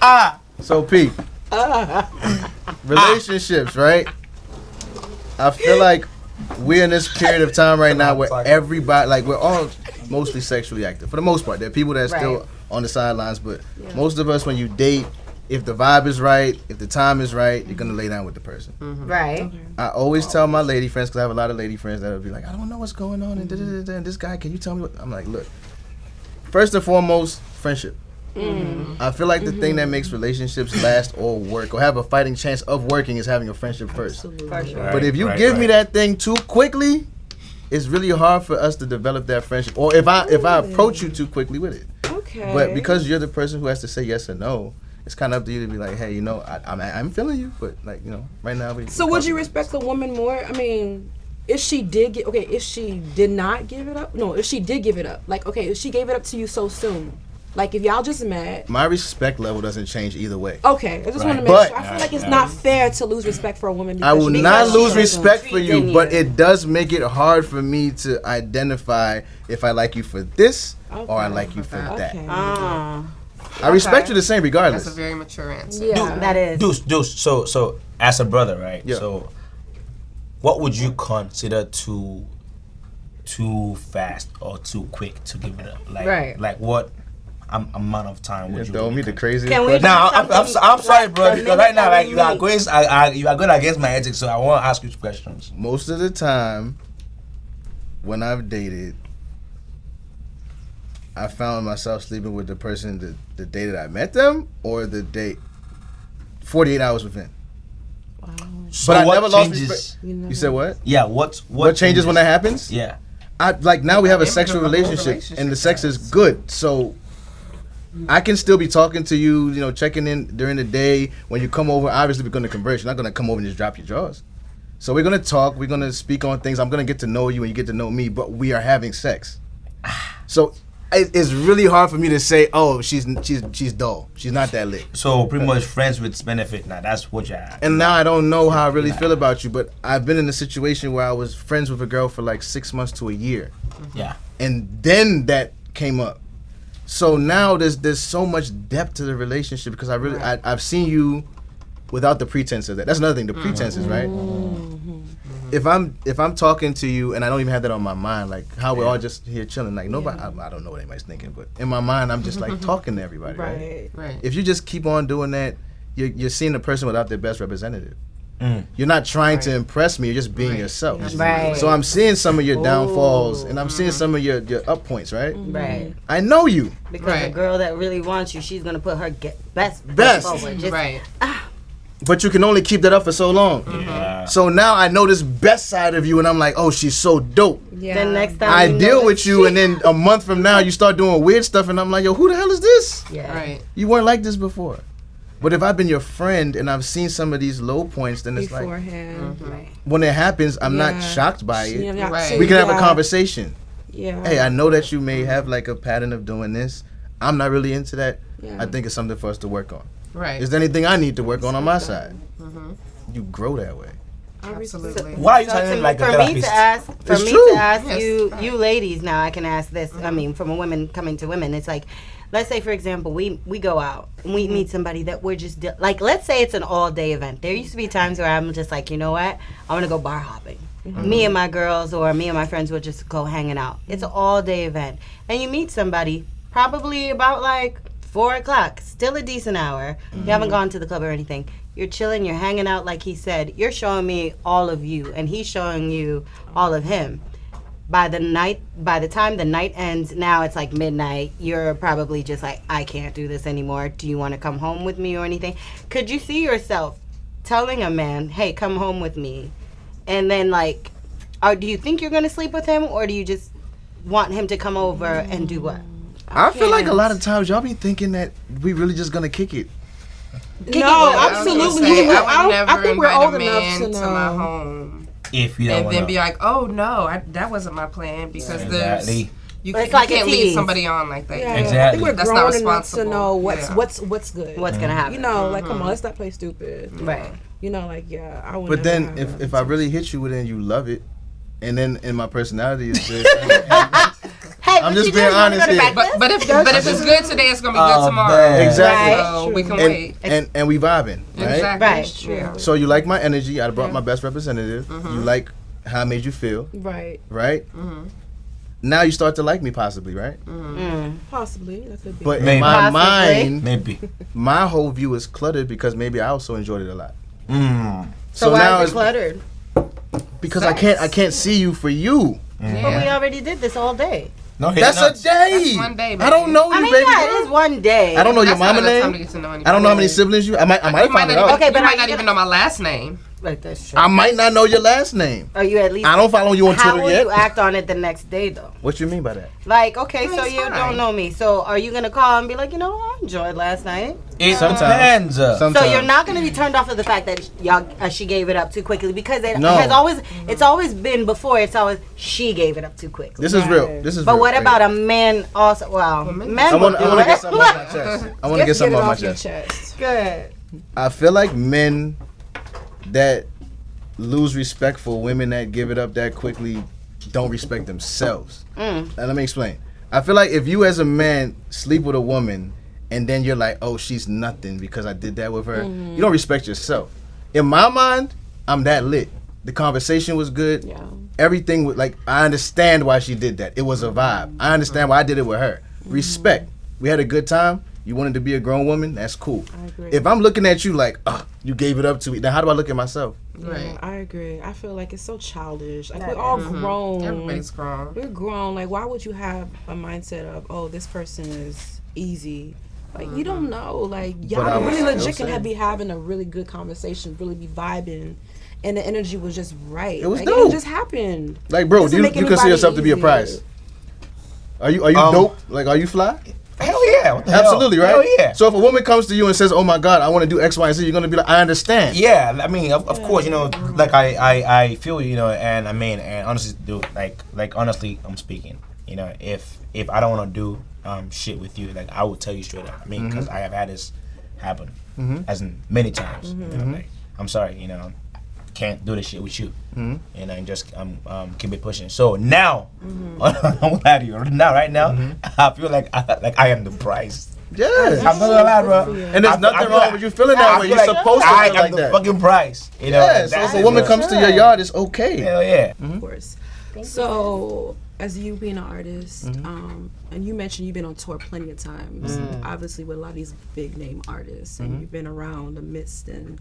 So Pete, relationships, right? I feel like we're in this period of time right now where everybody, like we're all mostly sexually active for the most part. There are people that are still Right. on the sidelines, but most of us, when you date, if the vibe is right, if the time is right, you're gonna lay down with the person. Right. I always tell my lady friends, because I have a lot of lady friends that will be like, I don't know what's going on, and da-da-da-da, and this guy, can you tell me what? I'm like, look, first and foremost, friendship. I feel like the thing that makes relationships last or work or have a fighting chance of working is having a friendship first. For sure. But if you give me that thing too quickly, it's really hard for us to develop that friendship. Or if I approach you too quickly with it. okay. But because you're the person who has to say yes or no, it's kind of up to you to be like, hey, I'm feeling you, but like, right now we. So would you respect the woman more? I mean, if she did if she did not give it up, no, if she did give it up, like, okay, if she gave it up to you so soon, like if y'all just met. My respect level doesn't change either way. Okay, I just want to make But- sure. I feel like it's not fair to lose respect for a woman. I will because not she- lose respect for you, treating but you. it does make it hard for me to identify if I like you for this or I like you for that. Okay. I respect you the same regardless. That's a very mature answer. Yeah. That is. Deuce. So as a brother, right? Yeah. So, what would you consider too fast or too quick to give it up? Like, Right. Like what amount of time You would you? throw me the craziest Can we- question. Now I'm sorry, bro, Like, because right now, like you are minute going against my ethics, so I want to ask you questions. Most of the time, when I've dated, I found myself sleeping with the person the day that I met them or the day 48 hours within. So But I what never lost changes? respect. You said what? Yeah, what Changes when that happens? Yeah. Now we have a It's sexual a whole relationship and the sex is relationship. good. So I can still be talking to you, checking in during the day. When you come over, obviously we're going to converse. You're not going to come over and just drop your jaws. So we're going to talk. We're going to speak on things. I'm going to get to know you and you get to know me, but we are having sex. So it's really hard for me to say, oh, she's dull. She's not that lit. So pretty much friends with benefit now. That's what you're at. And now I don't know how I really feel about you, but I've been in a situation where I was friends with a girl for like 6 months to a year. Yeah. And then that came up. So now there's so much depth to the relationship because I've seen you without the pretense of that. That's another thing, the pretenses, right? if I'm talking to you and I don't even have that on my mind, like how we're all just here chilling, like nobody, I don't know what anybody's thinking, but in my mind, I'm just like talking to everybody, right? If you just keep on doing that, you're seeing the person without their best representative. You're not trying to impress me. You're just being yourself. Right. So I'm seeing some of your downfalls, and I'm seeing some of your up points, right? Right. I know you. Because a girl that really wants you, she's gonna put her best forward. Just, But you can only keep that up for so long. So now I know this best side of you, and I'm like, oh, she's so dope. Then next time I deal with you, and then a month from now, you start doing weird stuff, and I'm like, yo, who the hell is this? You weren't like this before. But if I've been your friend and I've seen some of these low points, then it's like, when it happens, I'm not shocked by it. We can have a conversation. Hey, I know that you may have like a pattern of doing this. I'm not really into that. I think it's something for us to work on. Is there anything I need to work on my side? You grow that way. Absolutely. Why are you telling like for me to ask you ladies now, I can ask this. I mean, from a woman coming to women, it's like, let's say for example, we go out and we meet somebody that we're just like, let's say it's an all day event. There used to be times where I'm just like, you know what, I want to go bar hopping. Me and my girls or me and my friends would just go hanging out. It's an all day event, and you meet somebody probably about like 4 o'clock, still a decent hour. You haven't gone to the club or anything. You're chilling, you're hanging out like he said. You're showing me all of you, and he's showing you all of him. By the time the night ends, now it's like midnight, you're probably just like, I can't do this anymore. Do you want to come home with me or anything? Could you see yourself telling a man, hey, come home with me? And then like, do you think you're going to sleep with him, or do you just want him to come over and do what? I feel like a lot of times y'all be thinking that we really just gonna kick it. No, absolutely. I think we're old enough to know. My home. If you don't and then be like, oh no, that wasn't my plan, because you can't lead somebody on like that. Yeah. I think we're grown enough to know what's good. What's gonna happen? You know, like come on, let's not play stupid. Right. You know, like I would. But then if I really hit you with it and you love it, and then in my personality is this. I'm just being honest here. But if it's good today, it's gonna be good tomorrow. Exactly. So we can wait. And we vibing, right? Exactly. Right. True. So you like my energy. I brought my best representative. You like how I made you feel. Right. Right. Now you start to like me, possibly, right? Possibly. That could be. But in my mind, maybe my whole view is cluttered because maybe I also enjoyed it a lot. So why now is it cluttered? Because I can't see you for you. But we already did this all day. No, that's a day. That's one day, baby. I don't know you, baby. Yeah, it is one day. I don't know your mama name. I don't know how many siblings you. I might find out. Okay, but you might not even know my last name. Like that's true. I might not know your last name. Are you at least? I don't follow you on Twitter yet. How will you act on it the next day, though? What you mean by that? Like, okay, so you don't know me. So are you gonna call and be like, you know, I enjoyed last night? It depends. So you're not gonna be turned off of the fact that she gave it up too quickly, because it's always been before. It's always she gave it up too quickly. This is real. But what about a man also? Well, men I want to get something off my chest. I want to get something off my chest. Good. I feel like men that lose respect for women that give it up that quickly don't respect themselves. And let me explain. I feel like if you as a man sleep with a woman and then you're like, oh, she's nothing because I did that with her, you don't respect yourself. In my mind, I'm that lit. The conversation was good. Yeah. Everything was like, I understand why she did that. It was a vibe. I understand why I did it with her. Respect. We had a good time. You wanted to be a grown woman, that's cool. I agree. If I'm looking at you like, you gave it up to me, then how do I look at myself? Right. I agree. I feel like it's so childish. Like, we're all grown. Everybody's grown. We're grown. Like, why would you have a mindset of, oh, this person is easy? Like, you don't know. Like, y'all really legit can be having a really good conversation, really be vibing, and the energy was just right. It was like, dope. It just happened. Like, bro, you consider yourself to be a prize? Are you dope? Like, are you fly? Hell yeah. What the Absolutely, hell? right? Hell yeah. So if a woman comes to you and says, oh my God, I want to do X, Y, and Z, you're going to be like, I understand. Yeah, I mean, of course, you know, like I feel, you know, and I mean, and honestly, dude, like honestly, I'm speaking, you know, if I don't want to do shit with you, like I will tell you straight up. I mean, because I have had this happen, as in many times. You know, like, I'm sorry, you know, can't do this shit with you, and I just keep it pushing. So now, I'm glad you. Now, right now, I feel like I am the prize. Yeah. I'm not gonna lie, bro. And there's nothing wrong with you feeling that way. You're supposed to I feel am like the that. fucking prize. You know. Yeah, so if a woman comes to your yard, it's okay. Hell yeah. Of course. So, as you being an artist, and you mentioned you've been on tour plenty of times, obviously with a lot of these big name artists, and you've been around the midst. And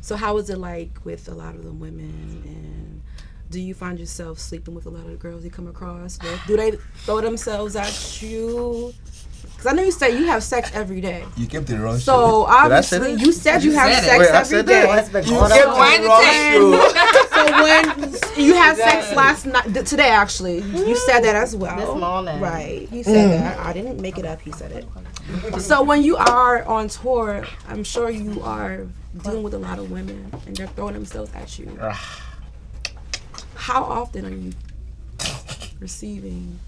so, how is it like with a lot of the women? And do you find yourself sleeping with a lot of the girls you come across? Do they throw themselves at you? Because I know you say you have sex every day. You kept the wrong So obviously, you said you have sex every day. So when you had sex last night, today actually, you said that as well. This morning. Right, he said that. I didn't make it up, he said it. So when you are on tour, I'm sure you are dealing with a lot of women and they're throwing themselves at you. How often are you receiving?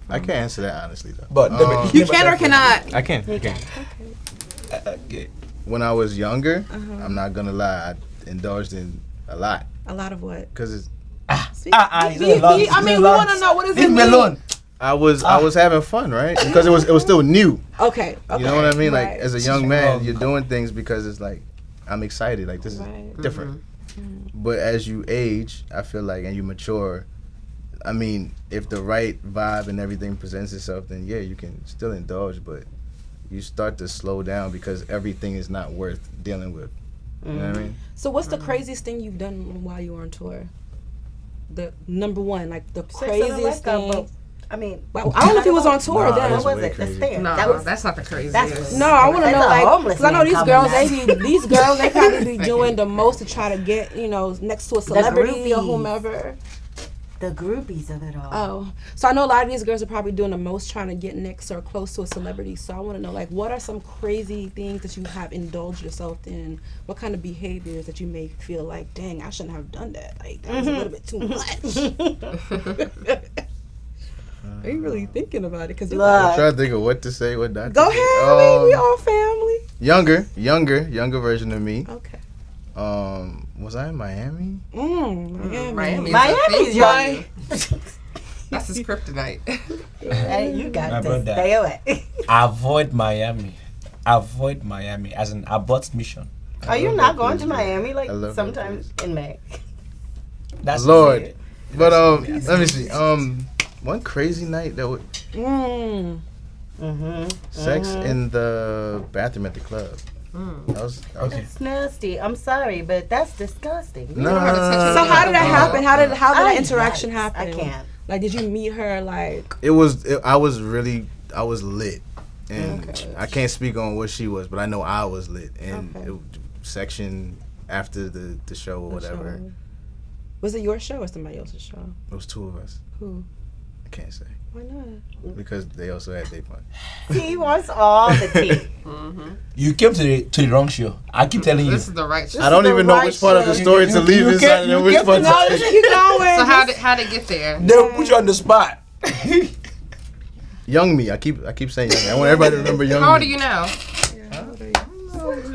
I can't answer that honestly though. But You can or cannot? I can. Okay. When I was younger, I'm not gonna lie, I indulged in a lot. A lot of what? Cause it's He's alone. I mean, we want to know, what does it Leave me mean? alone. I was having fun, right? Because it was still new. Okay. You know what I mean? Like Right. as a young man, you're doing things because it's like I'm excited. Like this is Right. different. But as you age, I feel like, and you mature, I mean, if the right vibe and everything presents itself, then yeah, you can still indulge, but you start to slow down because everything is not worth dealing with. You know what I mean? So what's the craziest thing you've done while you were on tour? The number one, like the craziest thing. I mean, Well, I don't know if he was on tour Nah, then. that's what was way it? The crazy. stair. No, That was that's not the craziest. that's- No, I want to That's know, a like, homeless because I know man these coming girls, back. these girls, they probably be doing the most to try to get, next to a celebrity or groupies. whomever. the groupies of it all. Oh, so I know a lot of these girls are probably doing the most trying to get next or close to a celebrity. So I want to know, like, what are some crazy things that you have indulged yourself in? What kind of behaviors that you may feel like, dang, I shouldn't have done that. Like, that was a little bit too much. Are you really thinking about it? Cause Look. I'm trying to think of what to say, what not to go say. ahead, baby. We all family. Younger version of me. Okay. Was I in Miami? Miami's young. That's his kryptonite. Hey, you got My to brother. stay away. Avoid Miami. As an abort mission. Are you love not that going place, to man. Miami like I love that sometimes place. in May? That's Lord. it. But let me see. One crazy night that was sex in the bathroom at the club. That was Okay. It's nasty. I'm sorry, but that's disgusting. No. So how did that happen? How did that interaction Yikes. happen? I can't. Like, did you meet her like? I was lit, and I can't speak on what she was, but I know I was lit, and Okay. section after the show or whatever. Show? Was it your show or somebody else's show? It was two of us. Who? I can't say Why not? because they also had their fun. He wants all the tea. You came to the wrong show. I keep telling you. This is the right shit. I don't even know which part of the story to leave inside and which part No, to just keep going. So how did it get there? They'll put you on the spot. Young me. I keep saying young me. I want everybody to remember young me. How old are you now?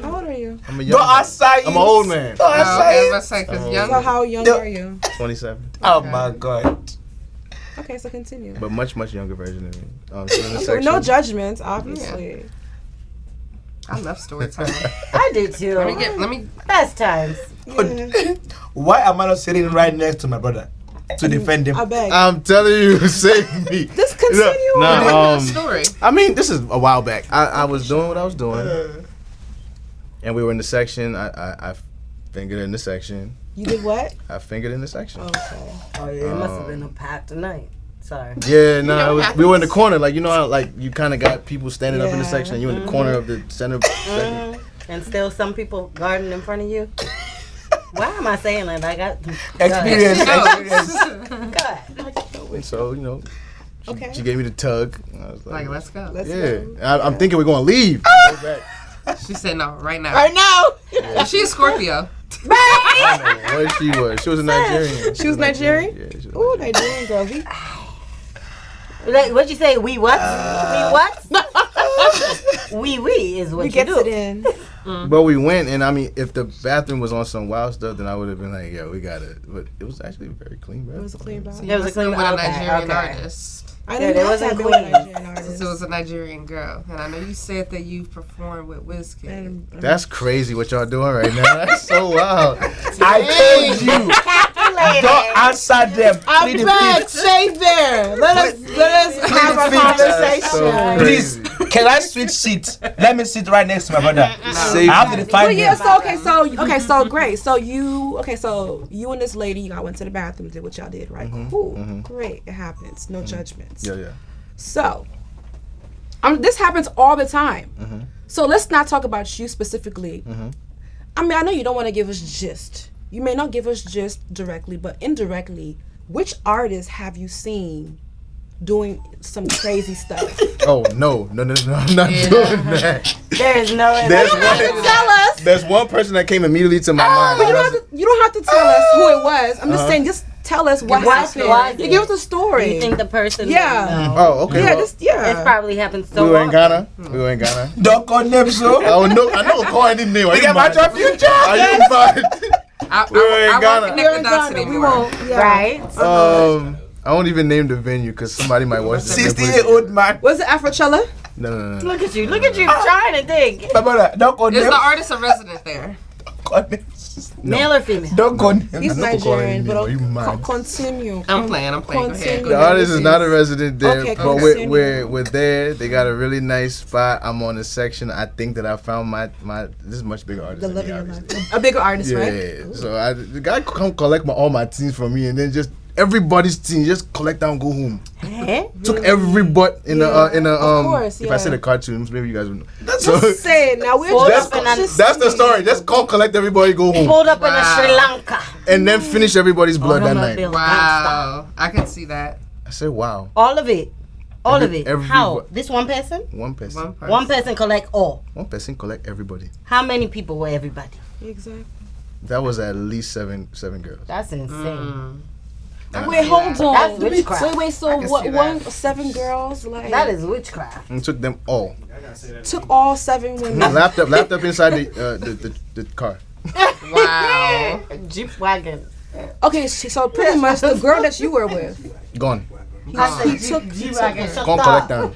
How old are you? I'm a young Don't man. aside. I'm an old man. Don't Oh, okay, I was aside. about to say, 'cause Oh. young. So how young No. are you? 27. Oh my god. Okay, so continue. But much younger version of me. So in the section, No judgments, obviously. I love story time. I do too. Let me. Best times. Why am I not sitting right next to my brother to defend him? I beg. I'm telling you, save me. Just continue. Nah, Story. I mean, this is a while back. I was doing what I was doing, and we were in the section. I fingered in the section. You did what? I fingered in the section. Okay. Oh, yeah, it must have been a packed night. Sorry. Yeah, no, know it what was, we were in the happens? corner, like you know how like you kind of got people standing up in the Yeah. section, and you in the corner of the center. section. And still some people guarding in front of you. Why am I saying that? I got Experience. Go ahead. And so Okay. she gave me the tug. And I was like, Like, let's go. Let's yeah, go. I'm thinking we're gonna leave. Go back. She said no, right now. Right now. She's Scorpio. I don't know what she was. She was a Nigerian. She was Nigerian? Yeah, she was Ooh, Nigerian girl. We Like, what'd you say? We what? We what? We is what you gets do. it in. But we went, and I mean, if the bathroom was on some wild stuff, then I would have been like, "Yo, we got it." But it was actually very clean, bro. It was a clean bathroom. It was a clean with a okay, Nigerian okay. artist. I Yeah, didn't there have wasn't to be with a Queens. Nigerian artist. because it was a Nigerian girl, and I know you said that you performed with Wizkid. That's crazy what y'all doing right now. That's so wild. I told you. Don't answer them. I'm back. Stay there. Let us have a conversation. So Please, crazy. can I switch seats? Let me sit right next to my brother. Safe. I have to define But yeah, him. so great. So you and this lady, y'all went to the bathroom, did what y'all did, right? Cool, great. It happens. No judgments. Yeah. So, this happens all the time. So let's not talk about you specifically. I mean, I know you don't want to give us gist. You may not give us gist directly, but indirectly, which artists have you seen doing some crazy stuff? Oh no! I'm not doing that. There is no way. Tell us. There's one person that came immediately to my mind. But you don't have to tell us who it was. I'm just saying, just tell us what happened. You give us a story. You think the person? Yeah. Oh, okay. Yeah, well, yeah. It's probably happened so we were in long. Ghana. Don't call them so. I know. Call any name. Are You you get my mad? future. Are you mad? I We were in won't Ghana. connect the dots anymore. We won't. Yeah. Right? I won't even name the venue because somebody might watch this. 60-year-old man. Was it Afrochella? No. Look at you trying to think. My brother, don't call Is them. the artist a resident there? Male or female? Don't call them. He's I know call any Nigerian, name, but are you mad? continue. I'm playing. Go ahead. Continue. The artist is not a resident there, Okay, but continue. we're there. They got a really nice spot. I'm on a section. I think that I found my this is much bigger artist. The than love me, of your obviously. life. A bigger artist, Yeah. right? So the guy come collect all my teams from me, and then just everybody's team just collect down, go home. Took everybody in Of course, If I say the cartoons, maybe you guys would know. Just say it now. That's the story. Just call, collect everybody, go home, Pulled up in a Sri Lanka. and then finish everybody's blood that night. Wow, I can see that. I said, wow. All of it. All of it. How? everybody- This one person? One person. One person collect all. One person collect everybody. How many people were everybody? Exactly. That was at least seven girls. That's insane. Wait, hold on. That's witchcraft. Wait. So can see that. 7 girls like That is witchcraft. And took them all. took all 7 women. Laptop inside the car. Wow. Jeep wagon. Okay, so pretty much the girl that you were with, Gone. I he said took Jeep wagon. Shut Gone, up. collect down.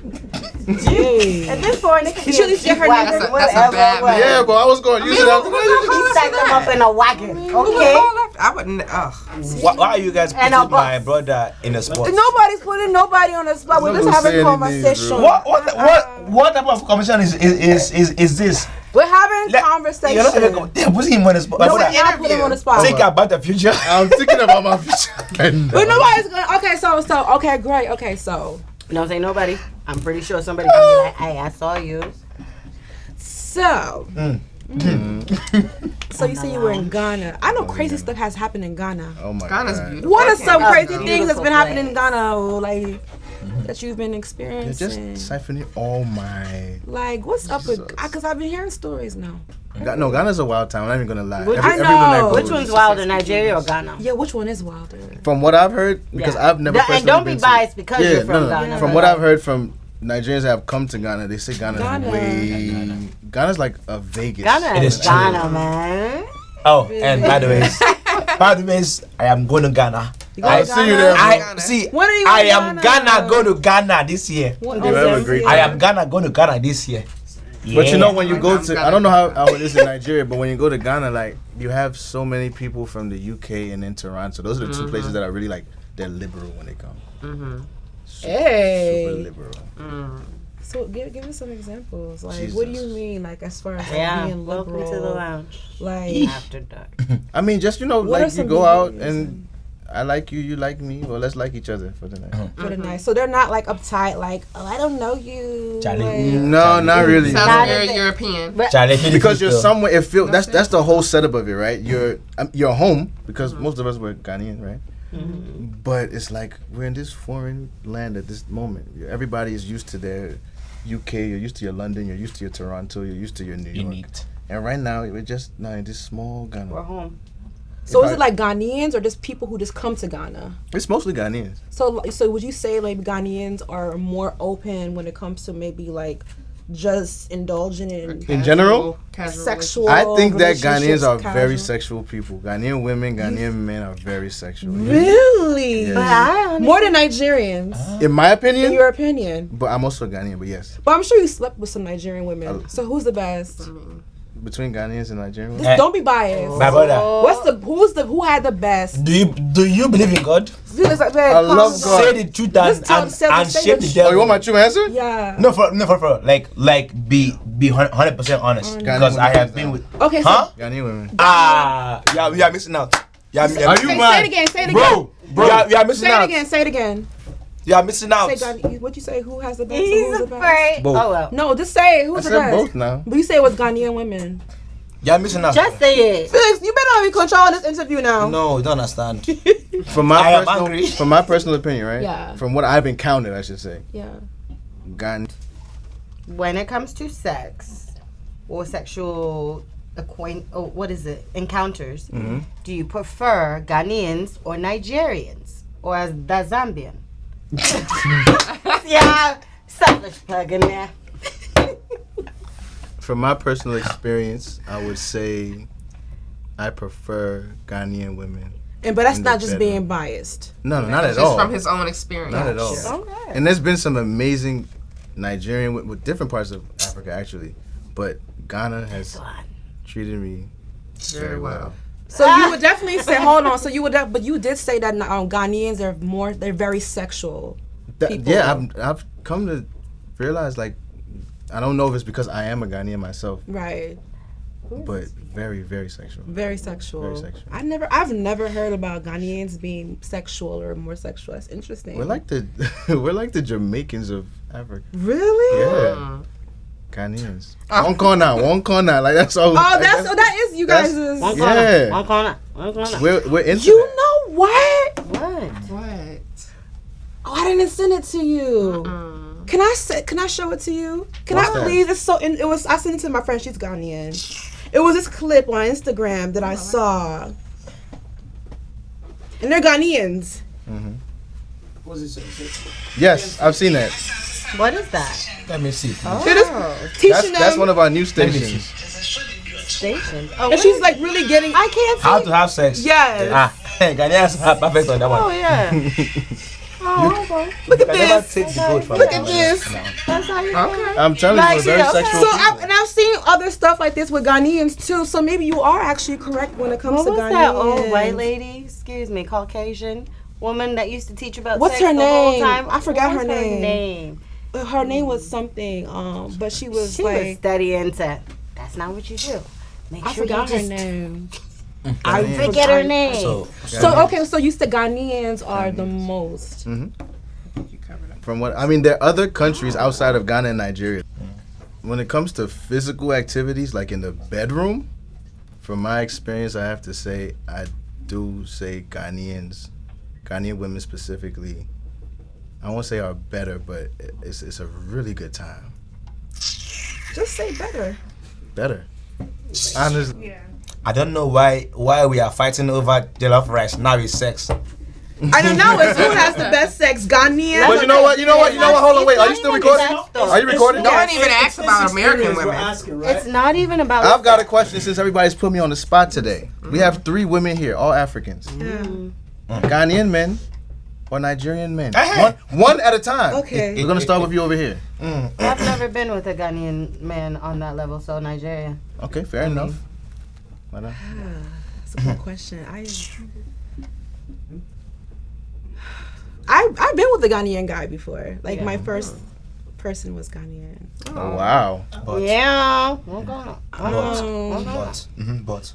At this point, it could You be should a at least get Jeep her wagon, name. That's a bad whatever. Yeah, but I was going to use it after He stacked them up in a wagon. Okay. I wouldn't. Ugh. Why are you guys And putting a box. my brother in a spot? Nobody's putting nobody on the spot. We're just Don't having say a any conversation. names, bro. What type of conversation is this? We're having You're not conversation. having they're putting him on the spot. No, My we're brother, not putting him on the spot. think about the future. I'm thinking about my future. But nobody's gonna. Okay, so okay, great. Okay, so Don't say nobody. I'm pretty sure somebody can be like, hey, I saw you. so so you say you were in Ghana. I know crazy stuff has happened in Ghana. Oh my Ghana's god. beautiful. What are some Oh, crazy no. things that's been Beautiful happening in Ghana, like that you've been They're experiencing? just siphoning all my. Like, what's up with? Jesus. Because I've been hearing stories now. No, Ghana's a wild town. I'm not even gonna lie. Which- I know. everyone that Which goes- one's wilder, Nigeria or Ghana? Yeah, which one is wilder? From what I've heard, because Yeah. I've never. And personally don't be been to- biased because Yeah, you're from no. Ghana. From but what like- I've heard from Nigerians that have come to Ghana, they say Ghana's Ghana. way. Ghana's like a Vegas. Ghana It is is Ghana, man. Oh, and by the way, I am going to Ghana. I'll see you there. I see. When are you I in am Ghana? Ghana going to Ghana this year. You have a great I time. am Ghana going to Ghana this year. But you know when you Yeah. go to, I don't know how it is in Nigeria, but when you go to Ghana, like you have so many people from the UK and then Toronto. Those are the two places that are really like they're liberal when they come. Super Hey. liberal. So give us some examples. Like, what do you Jesus. mean? Like, as far as like, Yeah, being welcome liberal, to the lounge. like, After dark. I mean, just What are like you some go out behaviors and I like you, you like me. Well, let's like each other for the night. for the night. So they're not like uptight. Like, oh, I don't know you. Charlie. Like, No, not really. Sounds Not very a- European. Charlie, Because you're somewhere. It feels that's the whole setup of it, right? You're home because most of us were Ghanaian, right? But it's like we're in this foreign land at this moment. Everybody is used to their UK. You're used to your London. You're used to your Toronto. You're used to your New York. Unique. And right now we're just now in this small We're Ghana. home. So If is I- it like Ghanaians or just people who just come to Ghana? It's mostly Ghanaians. So would you say like Ghanaians are more open when it comes to maybe like just indulging in general? Casual. sexual. I think that relationships, Ghanaians are very casual. sexual people. Ghanaian women, Ghanaian men are very sexual. Really? Yeah. But I More than Nigerians, In my opinion, in your opinion. but I'm also Ghanaian, but yes. But I'm sure you slept with some Nigerian women. So who's the best? Between Ghanaians and Nigerians? Just don't be biased. My brother, Who had the best? do you believe in God? I love God. Say the truth and shape the Oh, devil. you want my true answer? Yeah. No, for like be 100% honest because I have been with. Okay. So Huh? Ghanaian women. Yeah, we are missing out. Yeah, Are you say mad? it again. Say it again. bro? We are missing Say it out. again. Say it again. You are missing out. Say what'd you say? Who has the best? or He's who's the best? afraid. Both. Oh well. No, just say it. I Who's the said best? both now. But you say it was Ghanaian women. You are missing out. Just say it. Felix, you better not be controlling this interview now. No, you don't understand. From I am my angry. from my personal opinion, right? Yeah. From what I've encountered, I should say, Yeah. Ghan. When it comes to sex or sexual encounters, do you prefer Ghanaians or Nigerians or as the Zambian? Yeah, selfish plug in there. From my personal experience, I would say I prefer Ghanaian women. But that's In the not just bedroom. being biased. No, not at Just all. from his own experience. Not at all. Okay. And there's been some amazing Nigerian with different parts of Africa actually, but Ghana has treated me very well. So you would definitely say, hold on. So you would, but you did say that Ghanaians are they're very sexual. People. Yeah, I've come to realize, like, I don't know if it's because I am a Ghanaian myself, Right. but very, very sexual. Very sexual. Very sexual. I've never heard about Ghanaians being sexual or more sexual. That's interesting. We're like the we're like the Jamaicans of Africa. Really? Yeah. Ghanaians. One corner. Like that's all. Oh, that is you guys. One corner. Yeah. One corner. One corner. We're into You that. know what? What? What? Oh, I didn't send it to you. Can I show it to you? Can What's I that? please? I sent it to my friend. She's Ghanaian. It was this clip on Instagram that I saw. And they're Ghanaians. Yes, I've seen that. What is that? Let me see. They're just teaching them. That's one of our new Let me stations. see. Station. Oh, And she's like really getting. I can't see. How to have sex? Yes. Ghanaians are perfect on that one. Oh yeah. Oh, okay. Look at I never this. take the boat from Look that at one. this. That's how you do it. I'm telling you, we're very Like, sexual. So people. I've seen other stuff like this with Ghanaians too. So maybe you are actually correct when it comes What to was Ghanaians. that old white lady? Excuse me, Caucasian woman that used to teach about What's sex her the whole name? time? I forgot What her was name. Her name was something. But she was She was like studying to. That's not what you do. Make I sure forgot you her just name. I forget her name. So okay, so you said Ghanaians are the most. From what I mean, there are other countries outside of Ghana and Nigeria. When it comes to physical activities, like in the bedroom, from my experience, I have to say I do say Ghanaian women specifically. I won't say are better, but it's a really good time. Just say better. Better. Honestly. I don't know why we are fighting over jollof rice. Now it's sex. I don't know. It's who has the best sex, Ghanaian. But you know what? Hold on, wait. Are you still recording? Are you recording? No one even asked about American We're women. asking, right? It's not even about. I've got a question since everybody's put me on the spot today. We have 3 women here, all Africans. Ghanaian men or Nigerian men? One at a time. Okay. We're gonna start with you over here. I've never been with a Ghanaian man on that level, so Nigeria. Okay, fair enough. Why not? That's a good question. I've been with a Ghanaian guy before. Like my first person was Ghanaian. Oh, wow. Yeah. What's going on? But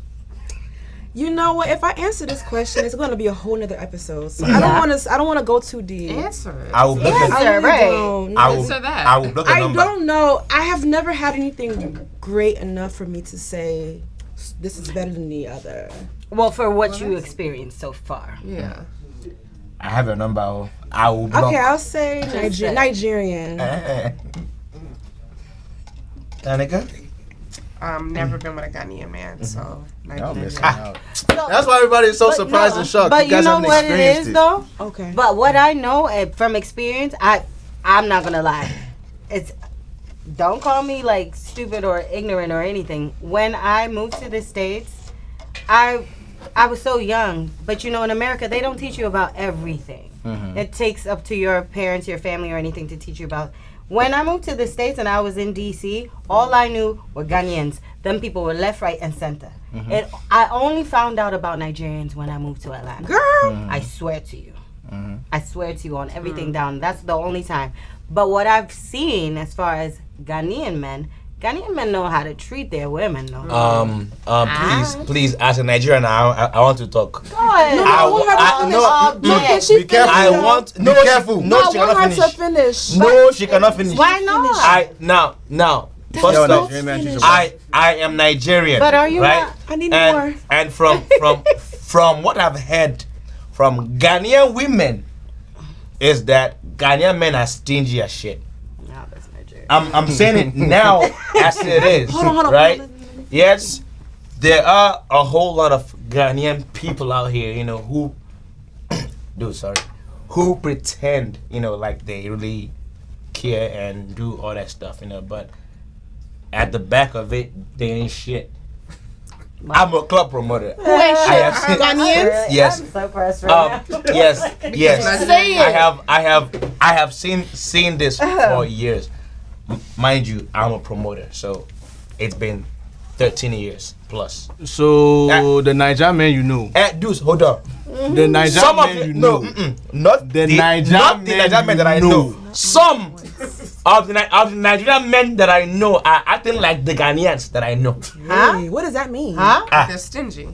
You know what? If I answer this question, it's going to be a whole nother episode. So I don't want to go too deep. Answer it. I will block Yes. the I really right. don't. I will Answer that. I will block the I number. don't know. I have never had anything great enough for me to say this is better than the other. Well, for what you experienced so far. Yeah. I have your number. Oh. I will block. Okay, I'll say say. Nigerian. Danica? Never been with a Ghanaian man, so Y'all Nigerian. missing out. That's why everybody is so surprised and shocked. But you guys know haven't what it experienced is, it. though? Okay. But what I know from experience, I'm not going to lie. It's don't call me like stupid or ignorant or anything. When I moved to the States, I was so young, but in America they don't teach you about everything. It takes up to your parents, your family, or anything to teach you about. When I moved to the States and I was in DC, all I knew were Ghanaians. Them people were left, right, and center. I only found out about Nigerians when I moved to Atlanta. Girl, I swear to you. I swear to you on everything down. That's the only time. But what I've seen as far as Ghanaian men know how to treat their women, though. Please, as a Nigerian, I want to talk. Go ahead. Be careful. I want. Be careful. No, she cannot finish. No, she cannot finish. Why not? Now. First off, I am Nigerian. But are you right? not? I need more. And from what I've heard from Ghanaian women is that Ghanaian men are stingy as shit. No, that's Nigeria. I'm saying it now as it is. Hold on. Right? Yes, there are a whole lot of Ghanaian people out here, who pretend, like they really care and do all that stuff, but at the back of it, they ain't shit. I'm a club promoter. Who ain't shit? I have seen, Ghanaians? Yes. I'm so pressed right now. Yes. Say it. I have seen this for years. Mind you, I'm a promoter, so it's been 13 years plus. So the Niger man you know. Deuce, hold on. The Niger man you know. Not the Niger men that I know. Some of the Nigerian men that I know are acting like the Ghanaians that I know. Hey, what does that mean? They're stingy.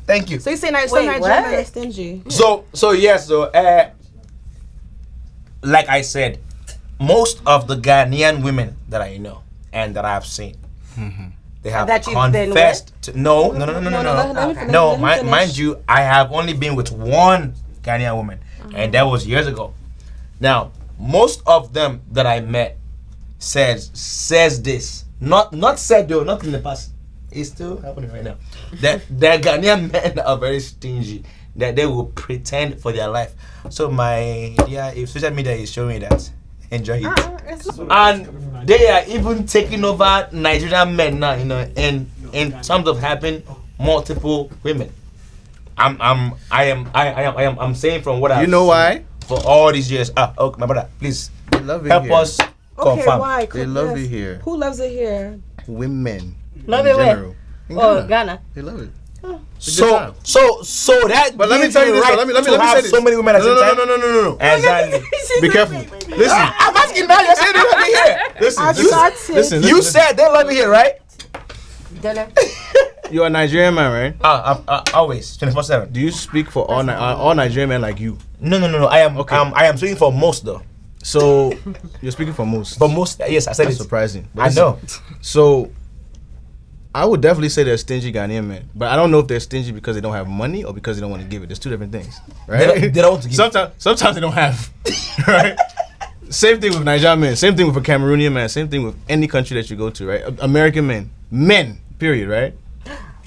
Thank you. So you say some Wait, Nigerian what? men are stingy? Like I said, most of the Ghanaian women that I know and that I have seen, they have That you've been confessed to no. Let me finish. No, Let me finish. mind you, I have only been with one Ghanaian woman, and that was years ago. Now, most of them that I met says this. Not said though, not in the past. It's still happening right now. That Ghanaian men are very stingy. That they will pretend for their life. So if social media is showing that, enjoy it. And they are even taking over Nigerian men now, in terms of having multiple women. I'm saying from what I've seen Why? for all these years. Okay, my brother, please They love it help here. us confirm. Why? They love it here. Who loves it here? Women. Love in it where? general. In Oh, Ghana. Ghana. They love it. So that. But let me gives tell you this. right Let me to say have this. so many women at the same time. No. Exactly. Be careful. Listen. I'm asking now. You said they love it here. Listen. You said they love it here, right? Dinner. You're a Nigerian man, right? Always 24/7. Do you speak for all Nigerian men like you? No. I am. Okay. I am speaking for most though. So you're speaking for most. For most, yes, I said That's it. surprising. But I listen, know. So I would definitely say they're stingy Ghanaian men, but I don't know if they're stingy because they don't have money or because they don't want to give it. There's two different things, right? They don't want to give. Sometimes they don't have, right? Same thing with Nigerian men. Same thing with a Cameroonian man. Same thing with any country that you go to, right? American men, period, right?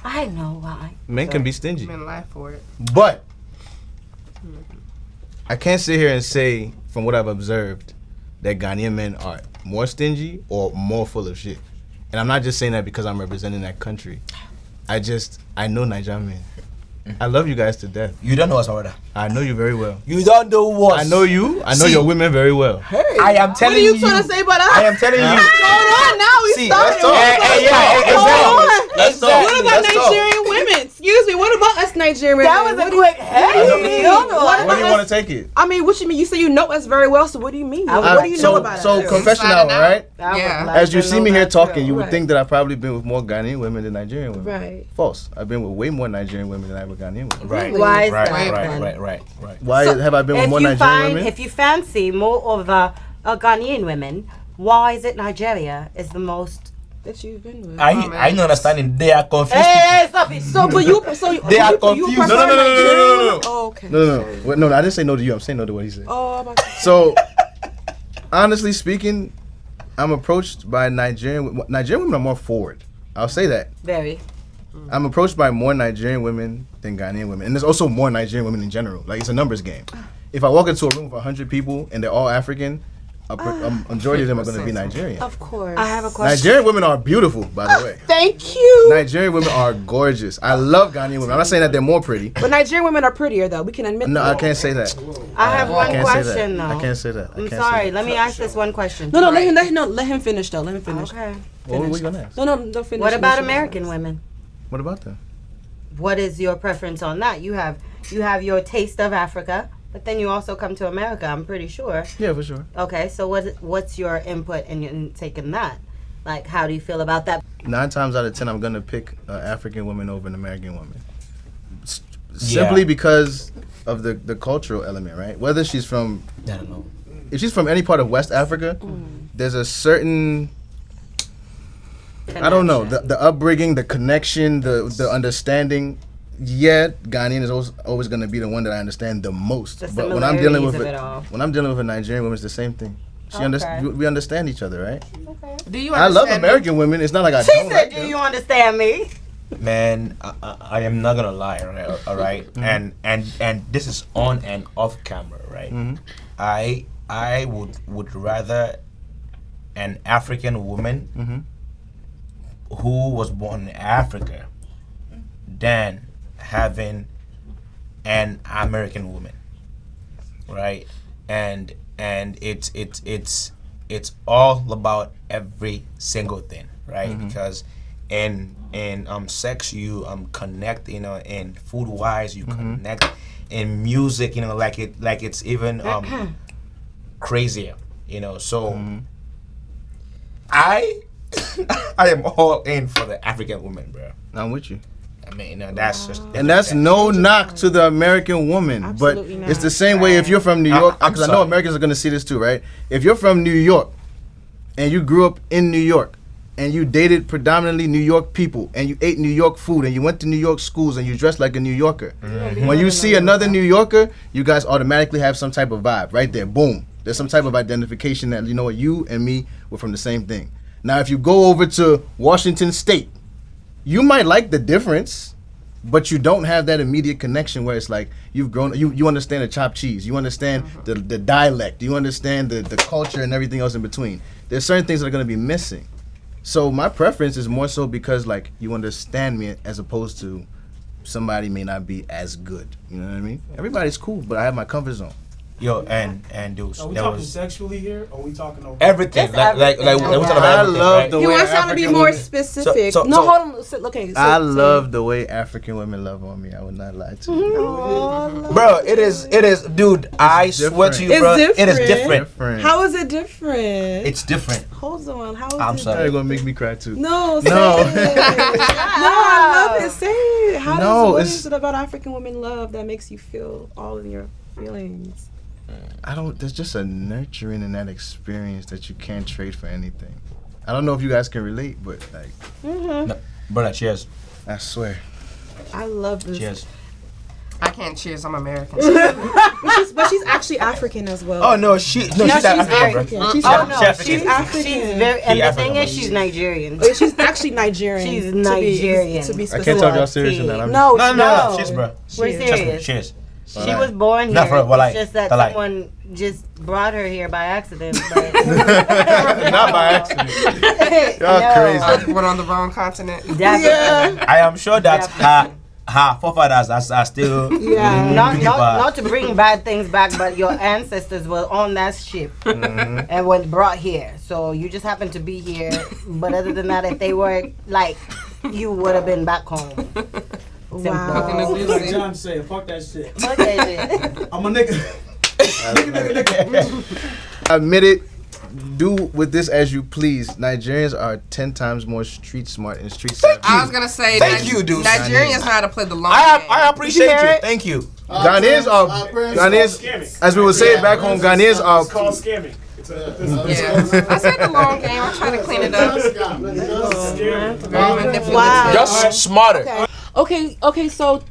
I know why. Men can be stingy, Men lie for it. but I can't sit here and say from what I've observed that Ghanaian men are more stingy or more full of shit. And I'm not just saying that because I'm representing that country. I know Nigerian men. I love you guys to death. You don't know us, brother. I know you very well. You don't know what. I know you. I know your women very well. I am telling you. What are you trying to say about us? I am telling you. Hold on, now we See, started. let's talk. Hold on. Let's talk. What about Nigerian women? Excuse me. What about us Nigerian women? That was a What do quick. Where do you want to take it? I mean, what you mean? You say you know us very well, so what do you mean? What do you know about So us? confession hour, right? Yeah. As you see me here talking, you would Right. think that I've probably been with more Ghanaian women than Nigerian women. Right. False. I've been with way more Nigerian women than I have with Ghanaian women. Right. Why is Right. that? Right. Why have I been with more Nigerian women? If you fancy more of a Ghanaian women, why is it Nigeria is the most? That you've been with. I don't understanding. They are confused. Hey, stop it. So, but you, They are you confused. prefer No. Nigerian? Oh, okay. No, I didn't say no to you. I'm saying no to what he said. Oh, my God. So, honestly speaking, I'm approached by Nigerian women are more forward. I'll say that. Very. I'm approached by more Nigerian women than Ghanaian women. And there's also more Nigerian women in general. Like, it's a numbers game. If I walk into a room with 100 people and they're all African, majority of them are going to be Nigerian. Of course. I have a question. Nigerian women are beautiful, by the way. Thank you. Nigerian women are gorgeous. I love Ghanaian women. I'm not saying that they're more pretty. But Nigerian women are prettier, though. We can admit No, that. I can't say that. I have one can't say question, that. though. I can't say that. I'm sorry. Let me ask this one question. No, let him finish, though. Let him finish. Okay. What were we going to ask? No, finish. What about finish. American women? What about them? What is your preference on that? You have your taste of Africa, but then you also come to America, I'm pretty sure. Yeah, for sure. Okay, so what's your input in taking that? Like, how do you feel about that? 9 times out of 10, I'm going to pick African women over an American woman. Simply because of the cultural element, right? Whether she's from... I don't know. If she's from any part of West Africa, there's a certain... I don't know, the upbringing, the connection, the understanding. Yeah, Ghanaian is always going to be the one that I understand the most. The But when I'm dealing with similarities of it all. when I'm dealing with a Nigerian woman, it's the same thing. We understand each other, right? Do you I love understand me? American women. It's not like I She don't said, like do them. you understand me? Man, I am not gonna lie, all right? And this is on and off camera, right? I would rather an African woman who was born in Africa than having an American woman, right? And it's all about every single thing, right? Because in sex you connect, in food wise you connect, in music, like it's even crazier, so I am all in for the African woman, bro. I'm with you. I mean, that's just... And that's no knock to the American woman, Absolutely but not. it's the same way if you're from New York, I'm because I know sorry. Americans are going to see this too, right? If you're from New York and you grew up in New York and you dated predominantly New York people and you ate New York food and you went to New York schools and you dressed like a New Yorker, when you see another New Yorker, you guys automatically have some type of vibe right there. Boom. There's some type of identification that, you and me were from the same thing. Now, if you go over to Washington State, you might like the difference, but you don't have that immediate connection where it's like you've grown, you understand the chopped cheese, you understand the dialect, you understand the culture and everything else in between. There's certain things that are going to be missing. So my preference is more so because like you understand me as opposed to somebody may not be as good. You know what I mean? Everybody's cool, but I have my comfort zone. Yo, and Deuce, Are we there talking was sexually here? Or are we talking over? everything. Just Like everything. we're talking about I everything, love right? the He way wants y'all to be African more women- specific. So- no, so- hold on. Okay. I love the way African women love on me. I would not lie to you. Bro, it is, dude. I swear to you, It's bro, it is different. different. Different. How is it different? It's different. Hold on. How is I'm it sorry. You're gonna make me cry too. No, say No. it. No, I love it. Say it. What it's- is it about African women love that makes you feel all in your feelings? There's just a nurturing in that experience that you can't trade for anything. I don't know if you guys can relate, but like, No, brother, cheers. I swear. I love this. Cheers. I can't cheers. I'm American. But she's actually African as well. Oh, no, she's she's African, bro. African. She's, Oh, no, she's African. She's very, and the African, thing is, but she's Nigerian. She's actually Nigerian. She's to be- Nigerian. To be I specific. can't talk y'all serious in that. I'm No, No, cheers, bro. We're Cheers. Trust me, serious. cheers. She was born Not here. for- well, like, it's just that like- someone just brought her here by accident. But not by accident. Y'all crazy. Went on the wrong continent. Definitely. I am sure that her forefathers are still Yeah. Not to bring bad things back, but your ancestors were on that ship and were brought here. So you just happen to be here. But other than that, if they were like, you would have been back home. Simple. Wow. Like John said, fuck that shit. Look at it. I'm a nigga. Admit it. Do with this as you please. Nigerians are 10 times more street smart and street savvy. I was gonna say, Thank you, dude. Nigerians know how to play the long I game. appreciate hear you. it? Thank you. Ghanaians are Scamming. as we would say back home. Ghanaians are It's called scamming. It's Yeah. I said the long game. I'm trying to clean it up. Very manipulative. Wow. Just smarter. Okay, so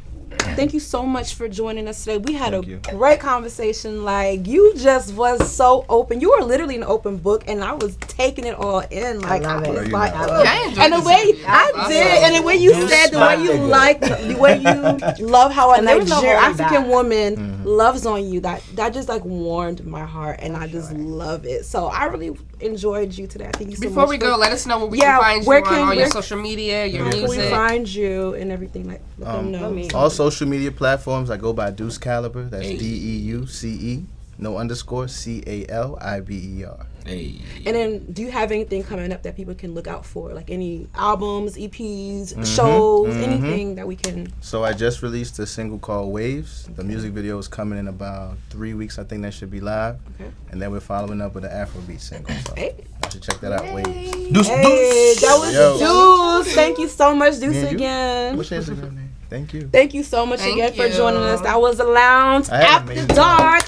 thank you so much for joining us today. We had Thank a you. great conversation. Like, you just was so open. You were literally an open book, and I was taking it all in. Like, love I it. was You like, know. Yeah, I enjoyed and the this way interview. I did, and the way you said, the way you like, the way you love how a And there was no Nigerian holding African back. woman Love's on You. That just like warmed my heart, and I just love it. So I really enjoyed you today. Thank you so much. Before we go, let us know where we can find you on all your social media, your music. Where can we find you and everything? Like, let them know. All social media platforms, I go by Deuce Caliber. That's DEUCE, no underscore, CALIBER. Hey. And then, do you have anything coming up that people can look out for? Like any albums, EPs, shows, anything that we can... So I just released a single called Waves. The music video is coming in about 3 weeks. I think that should be live. Okay. And then we're following up with an Afrobeat single. So I should check that out. Waves. Deuce. That was Deuce. Thank you so much, Deuce, again. What's your Instagram name? Thank you. Thank you so much again for joining us. That was The Lounge After Dark.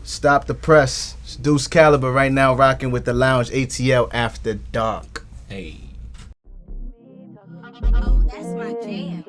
Stop the press. It's Deuce Caliber right now rocking with The Lounge ATL After Dark. Hey. Oh, that's my jam.